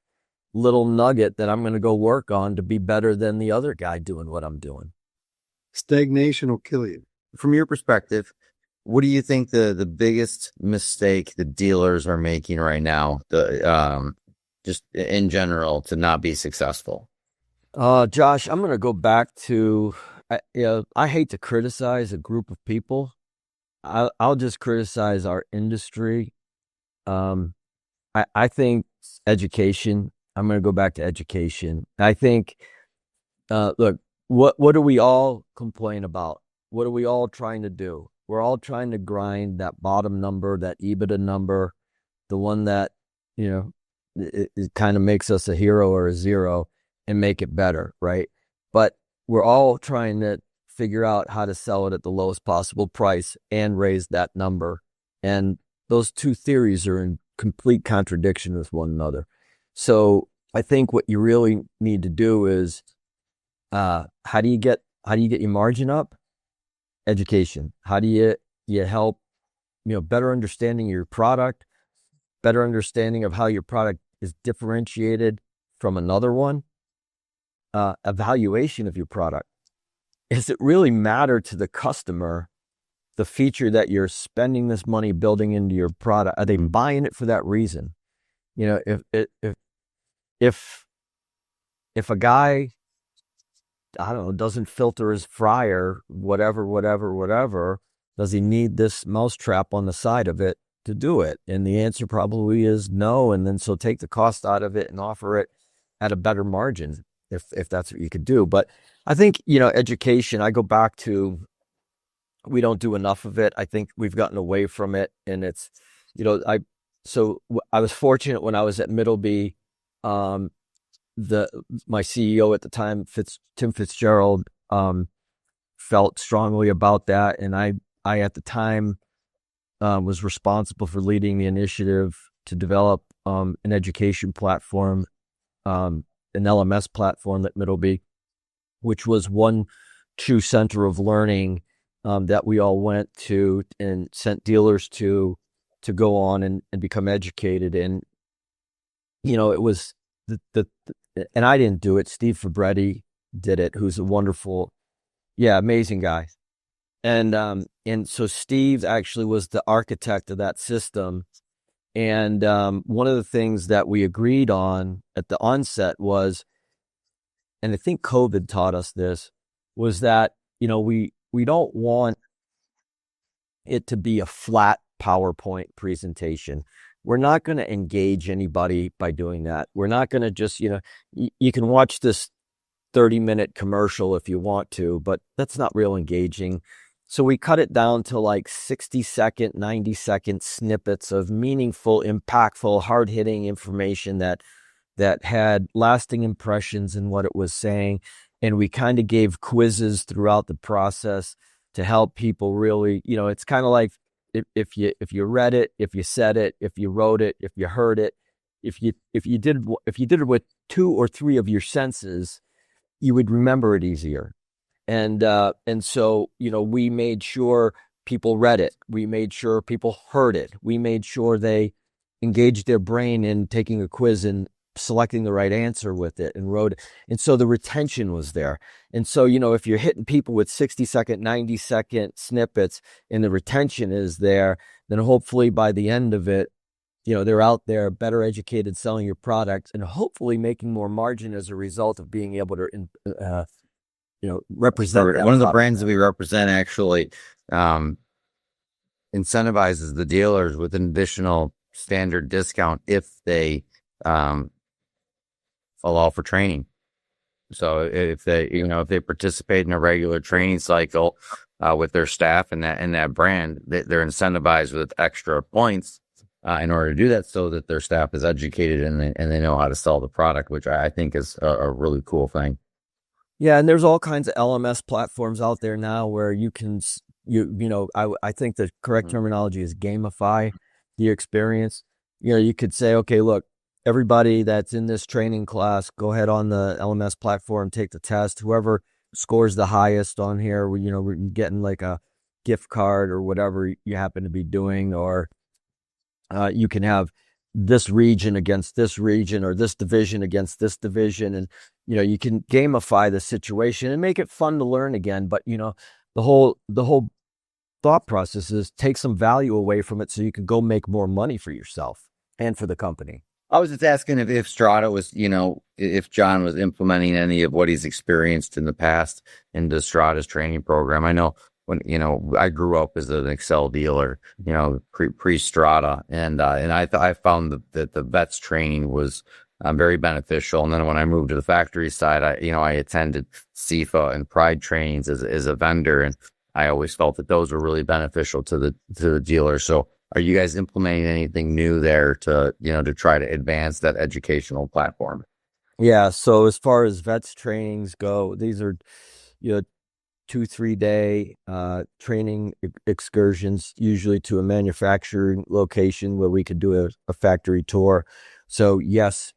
little nugget that I'm going to go work on to be better than the other guy doing what I'm doing. Stagnation will kill you. From your perspective, what do you think the biggest mistake the dealers are making right now, just in general, to not be successful? Josh, I'm going to go back to, I hate to criticize a group of people. I'll just criticize our industry. I think education. I'm going to go back to education. I think, look, what do we all complain about? What are we all trying to do? We're all trying to grind that bottom number, that EBITDA number, the one that, it kind of makes us a hero or a zero, and make it better, right? But we're all trying to figure out how to sell it at the lowest possible price and raise that number. And those two theories are in complete contradiction with one another. So I think what you really need to do is How do you get your margin up? Education. How do you help, better understanding your product, better understanding of how your product is differentiated from another one, evaluation of your product. Does it really matter to the customer, the feature that you're spending this money building into your product? Are they buying it for that reason? If a guy, I don't know, doesn't filter his fryer, whatever, does he need this mousetrap on the side of it to do it? And the answer probably is no. And then so take the cost out of it and offer it at a better margin if that's what you could do. But I think, education, I go back to, we don't do enough of it. I think we've gotten away from it. And it's, I was fortunate when I was at Middleby, my CEO at the time, Tim Fitzgerald, felt strongly about that. And I at the time, was responsible for leading the initiative to develop, an education platform, an LMS platform at Middleby, which was one true center of learning, that we all went to and sent dealers to go on and become educated. And, it was and I didn't do it. Steve Fabretti did it, who's a wonderful, amazing guy. And so Steve actually was the architect of that system. And one of the things that we agreed on at the onset was, and I think COVID taught us this, was that, we don't want it to be a flat PowerPoint presentation. We're not going to engage anybody by doing that. We're not going to just, you can watch this 30-minute commercial if you want to, but that's not real engaging. So we cut it down to like 60-second, 90-second snippets of meaningful, impactful, hard-hitting information that had lasting impressions in what it was saying. And we kind of gave quizzes throughout the process to help people really, it's kind of like if you read it, if you said it, if you wrote it, if you heard it, if you did it with 2 or 3 of your senses, you would remember it easier. And so, we made sure people read it. We made sure people heard it. We made sure they engaged their brain in taking a quiz and selecting the right answer with it and wrote it. And so the retention was there. And so, if you're hitting people with 60-second, 90-second snippets and the retention is there, then hopefully by the end of it, they're out there better educated, selling your product, and hopefully making more margin as a result of being able to, represent. One of the brands that we represent actually incentivizes the dealers with an additional standard discount if they allow for training. So if they participate in a regular training cycle with their staff and that brand, they're incentivized with extra points in order to do that, so that their staff is educated and they know how to sell the product, which I think is a really cool thing. Yeah, and there's all kinds of LMS platforms out there now where you can, I think the correct terminology is gamify the experience. You could say, okay, look, everybody that's in this training class, go ahead on the LMS platform, take the test. Whoever scores the highest on here, we're getting like a gift card or whatever you happen to be doing, or you can have this region against this region or this division against this division. And, you can gamify the situation and make it fun to learn again. But, the whole thought process is take some value away from it so you can go make more money for yourself and for the company. I was just asking if Strata was, if John was implementing any of what he's experienced in the past into Strata's training program. I know when, I grew up as an Excel dealer, pre-Strata, and I found that the vets training was very beneficial. And then when I moved to the factory side, I attended CIFA and Pride trainings as a vendor, and I always felt that those were really beneficial to the dealer. So are you guys implementing anything new there to try to advance that educational platform? Yeah. So as far as vets trainings go, these are, 2-3 day training excursions, usually to a manufacturing location where we could do a factory tour. So yes,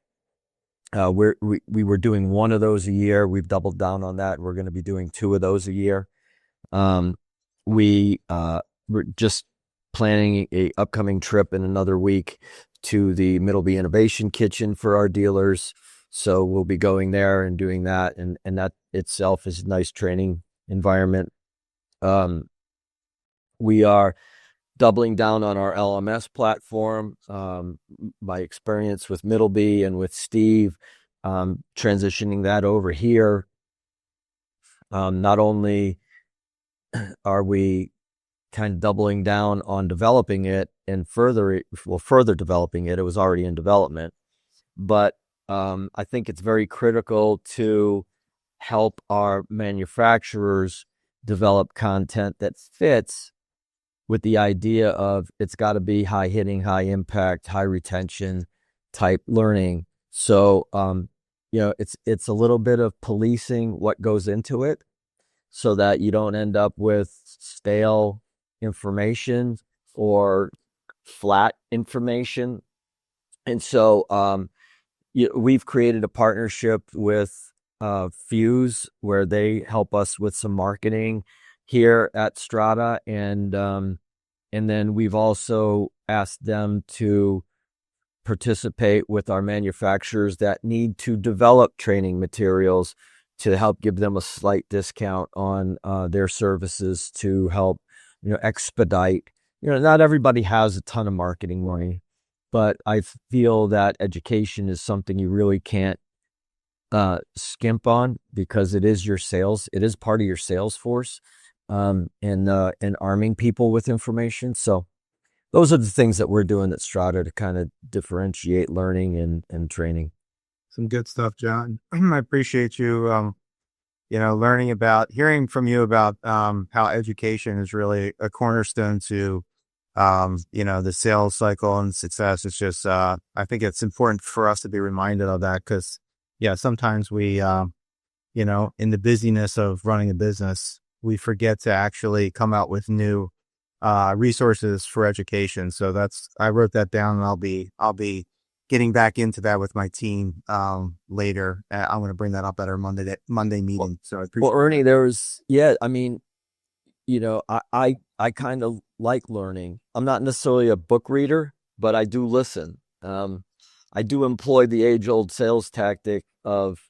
We were doing one of those a year. We've doubled down on that. We're going to be doing 2 of those a year. We're just planning a upcoming trip in another week to the Middleby Innovation Kitchen for our dealers. So we'll be going there and doing that. And that itself is a nice training environment. We are doubling down on our LMS platform. My experience with Middleby and with Steve, transitioning that over here. Not only are we kind of doubling down on developing it and further developing it. It was already in development, but I think it's very critical to help our manufacturers develop content that fits with the idea of it's got to be high hitting, high impact, high retention type learning. So, it's a little bit of policing what goes into it so that you don't end up with stale information or flat information. And so, we've created a partnership with Fuse where they help us with some marketing here at Strata, and then we've also asked them to participate with our manufacturers that need to develop training materials to help give them a slight discount on their services to help expedite. Not everybody has a ton of marketing money, but I feel that education is something you really can't skimp on because it is your sales. It is part of your sales force, and arming people with information. So those are the things that we're doing at Strata to kind of differentiate learning and training. Some good stuff, John. I appreciate you, hearing from you about how education is really a cornerstone to, the sales cycle and success. It's just, I think it's important for us to be reminded of that because, sometimes we, in the busyness of running a business, we forget to actually come out with new resources for education. So I wrote that down, and I'll be getting back into that with my team later. I'm going to bring that up at our Monday meeting. So I appreciate. Well, Ernie, I kind of like learning. I'm not necessarily a book reader, but I do listen. I do employ the age-old sales tactic of,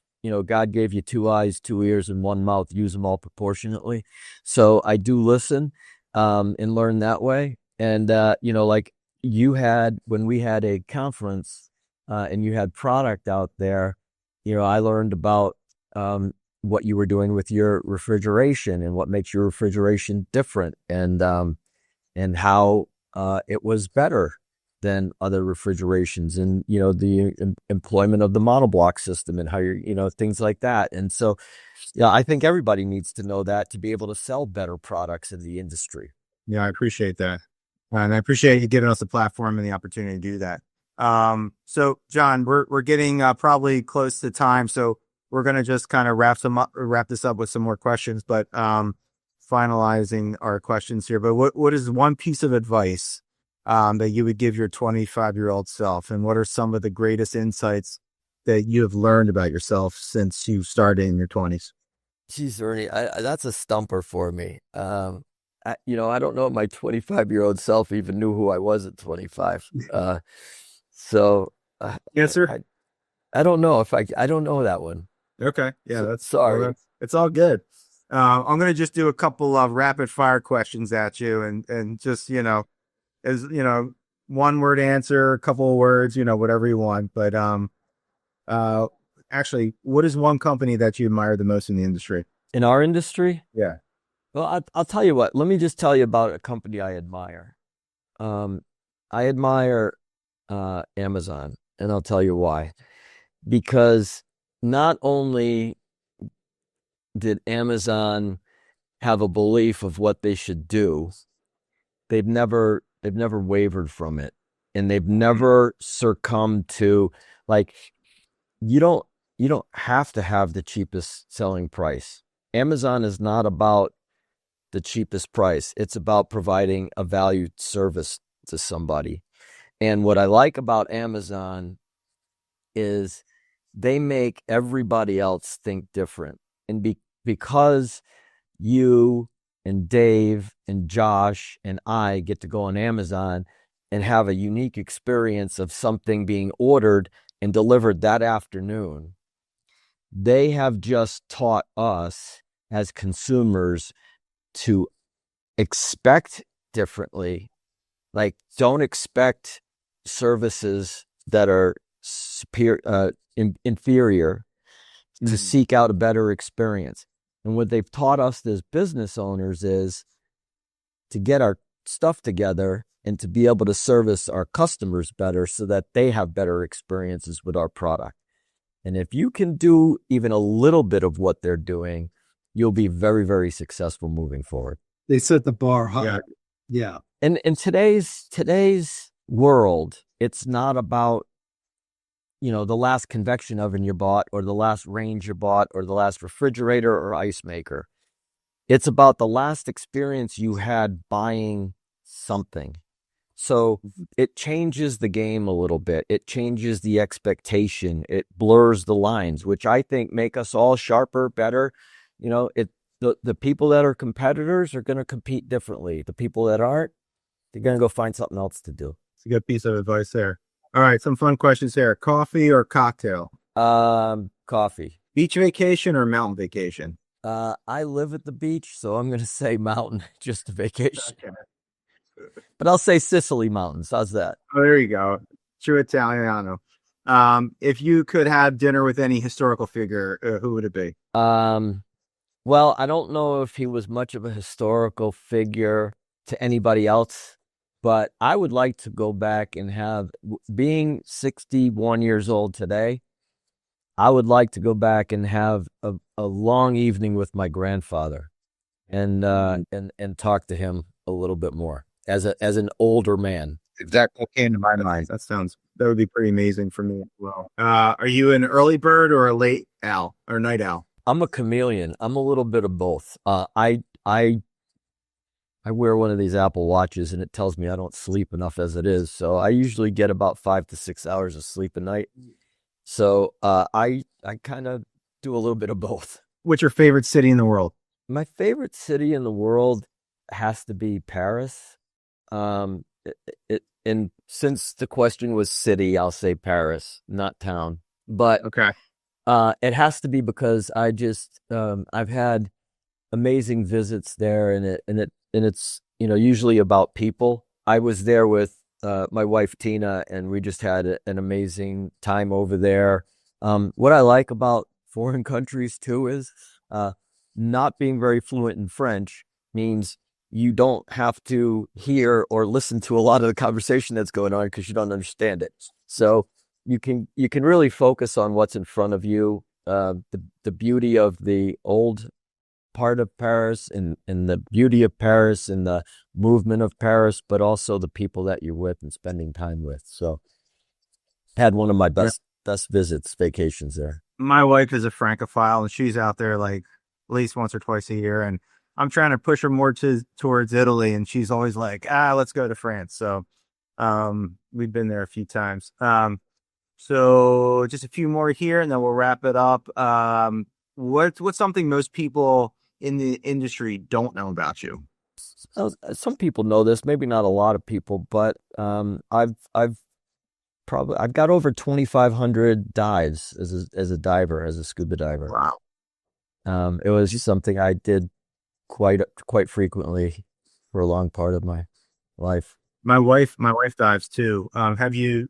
God gave you 2 eyes, 2 ears, and 1 mouth. Use them all proportionately. So I do listen and learn that way. And, like when we had a conference and you had product out there, I learned about what you were doing with your refrigeration and what makes your refrigeration different, and how it was better than other refrigerations, and the employment of the monoblock system and how you're things like that. And so I think everybody needs to know that to be able to sell better products in the industry. Yeah, I appreciate that, and I appreciate you giving us the platform and the opportunity to do that. So John, we're getting probably close to time, so we're going to just kind of wrap this up with some more questions, but finalizing our questions here. But what is one piece of advice that you would give your 25-year-old self? And what are some of the greatest insights that you have learned about yourself since you started in your 20s? Geez, Ernie, that's a stumper for me. I don't know if my 25-year-old self even knew who I was at 25. Answer? I don't know I don't know that one. Okay. Yeah, that's sorry. Well, it's all good. I'm going to just do a couple of rapid fire questions at you, and just, as 1-word answer, a couple of words, whatever you want. But actually, what is one company that you admire the most in the industry? In our industry? Yeah. Well, I'll tell you what. Let me just tell you about a company I admire. I admire Amazon, and I'll tell you why. Because not only did Amazon have a belief of what they should do, they've never wavered from it, and they've never succumbed to, like, you don't have to have the cheapest selling price. Amazon is not about the cheapest price. It's about providing a valued service to somebody. And what I like about Amazon is they make everybody else think different. And because you and Dave and Josh and I get to go on Amazon and have a unique experience of something being ordered and delivered that afternoon, they have just taught us as consumers to expect differently. Like, don't expect services that are superior, inferior, to seek out a better experience. And what they've taught us as business owners is to get our stuff together and to be able to service our customers better so that they have better experiences with our product. And if you can do even a little bit of what they're doing, you'll be very, very successful moving forward. They set the bar high. Yeah. And in today's world, it's not about, the last convection oven you bought or the last range you bought or the last refrigerator or ice maker. It's about the last experience you had buying something. So it changes the game a little bit. It changes the expectation. It blurs the lines, which I think make us all sharper, better. The people that are competitors are going to compete differently. The people that aren't, they're going to go find something else to do. It's a good piece of advice there. All right, some fun questions here. Coffee or cocktail? Coffee. Beach vacation or mountain vacation? I live at the beach, so I'm going to say mountain, just a vacation. Okay. But I'll say Sicily Mountains. How's that? Oh, there you go. True Italiano. If you could have dinner with any historical figure, who would it be? Well, I don't know if he was much of a historical figure to anybody else, but I would like to go back and being 61 years old today, I would like to go back and have a long evening with my grandfather and talk to him a little bit more as an older man. Exactly what came to my mind. That would be pretty amazing for me as well. Are you an early bird or a late owl or night owl? I'm a chameleon. I'm a little bit of both. I wear one of these Apple Watches and it tells me I don't sleep enough as it is. So I usually get about 5 to 6 hours of sleep a night. So I kind of do a little bit of both. What's your favorite city in the world? My favorite city in the world has to be Paris. And since the question was city, I'll say Paris, not town. But okay, it has to be because I've had amazing visits there, and it's usually about people. I was there with my wife Tina, and we just had an amazing time over there. What I like about foreign countries too is not being very fluent in French means you don't have to hear or listen to a lot of the conversation that's going on because you don't understand it. So you can really focus on what's in front of you. The beauty of the old part of Paris and the beauty of Paris and the movement of Paris, but also the people that you're with and spending time with. So had one of my best vacations there. My wife is a Francophile and she's out there like at least once or twice a year. And I'm trying to push her more towards Italy. And she's always like, let's go to France. So we've been there a few times. So just a few more here and then we'll wrap it up. What's something most people in the industry don't know about you? Some people know this, maybe not a lot of people, but I've got over 2,500 dives as a diver, as a scuba diver. Wow. It was just something I did quite frequently for a long part of my life. My wife dives too. Have you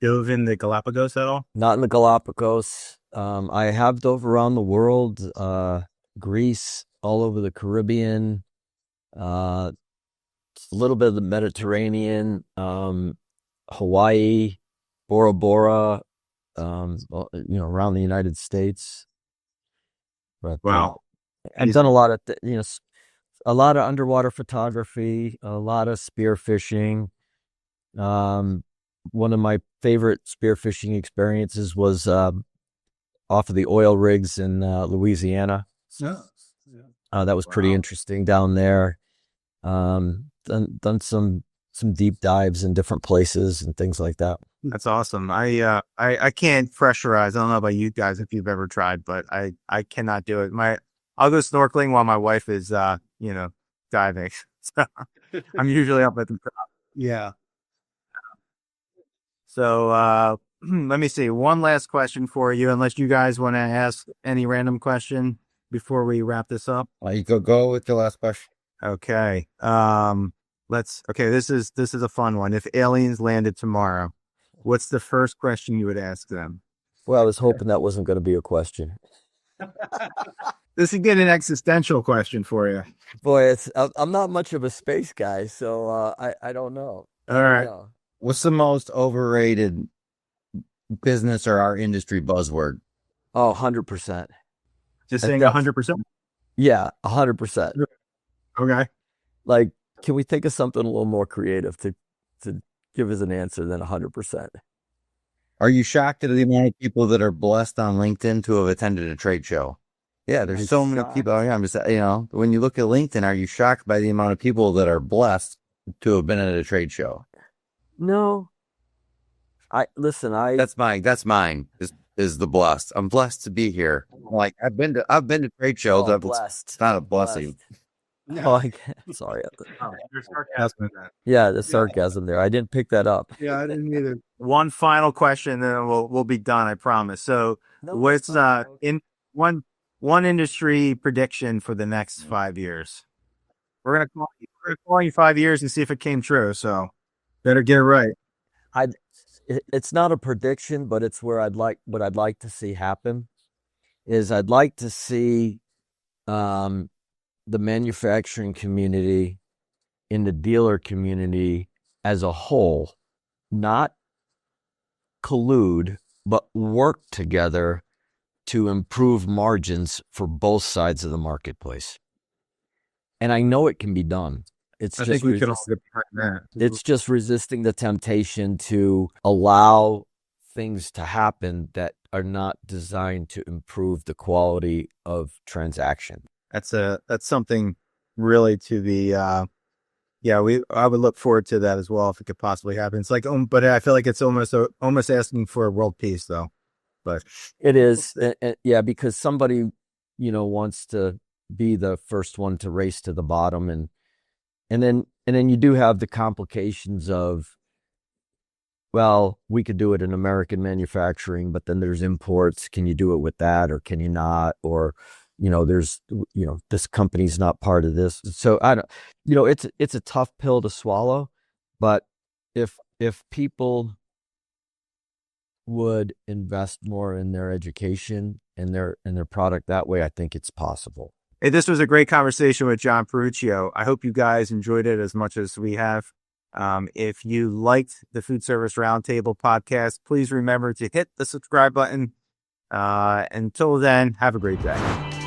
dove in the Galapagos at all? Not in the Galapagos. I have dove around the world, Greece, all over the Caribbean, a little bit of the Mediterranean, Hawaii, Bora Bora, around the United States. But, wow. I've done a lot of, a lot of underwater photography, a lot of spearfishing. One of my favorite spearfishing experiences was off of the oil rigs in Louisiana. That was pretty interesting down there. Done some deep dives in different places and things like that. That's awesome. I can't pressurize. I don't know about you guys if you've ever tried, but I cannot do it. I'll go snorkeling while my wife is diving. So I'm usually up at the top. Yeah. So let me see. One last question for you, unless you guys want to ask any random question before we wrap this up. You go with your last question. Okay. This is a fun one. If aliens landed tomorrow, what's the first question you would ask them? Well, I was hoping that wasn't going to be a question. This is get an existential question for you. Boy, I'm not much of a space guy, so I don't know. All right. What's the most overrated business or our industry buzzword? Oh, 100%. Just saying 100%? Yeah, 100%. Okay. Like, can we think of something a little more creative to give us an answer than 100%? Are you shocked at the amount of people that are blessed on LinkedIn to have attended a trade show? Yeah, there's so many people. Yeah, I'm just, when you look at LinkedIn, are you shocked by the amount of people that are blessed to have been at a trade show? No. That's mine. Is the blessed. I'm blessed to be here. Like I've been to trade shows. Oh, blessed. It's not a blessing. No. Oh, sorry. There's sarcasm in that. Yeah, the sarcasm there. I didn't pick that up. Yeah, I didn't either. One final question, then we'll be done. I promise. So, what's in one industry prediction for the next 5 years? We're gonna call you 5 years and see if it came true. So, better get it right. It's not a prediction, but it's what I'd like to see happen. Is I'd like to see the manufacturing community in the dealer community as a whole not collude, but work together to improve margins for both sides of the marketplace. And I know it can be done. I think we can all get behind that. It's just resisting the temptation to allow things to happen that are not designed to improve the quality of transaction. That's something really to be I would look forward to that as well if it could possibly happen. It's like but I feel like it's almost asking for a world peace though. But it is, yeah, because somebody wants to be the first one to race to the bottom, and then you do have the complications of, well, we could do it in American manufacturing, but then there's imports. Can you do it with that, or can you not? Or there's this company's not part of this. So I don't, it's a tough pill to swallow, but if people would invest more in their education and their product that way, I think it's possible. Hey, this was a great conversation with John Perrucio. I hope you guys enjoyed it as much as we have. If you liked the Foodservice Roundtable podcast, please remember to hit the subscribe button. Until then, have a great day.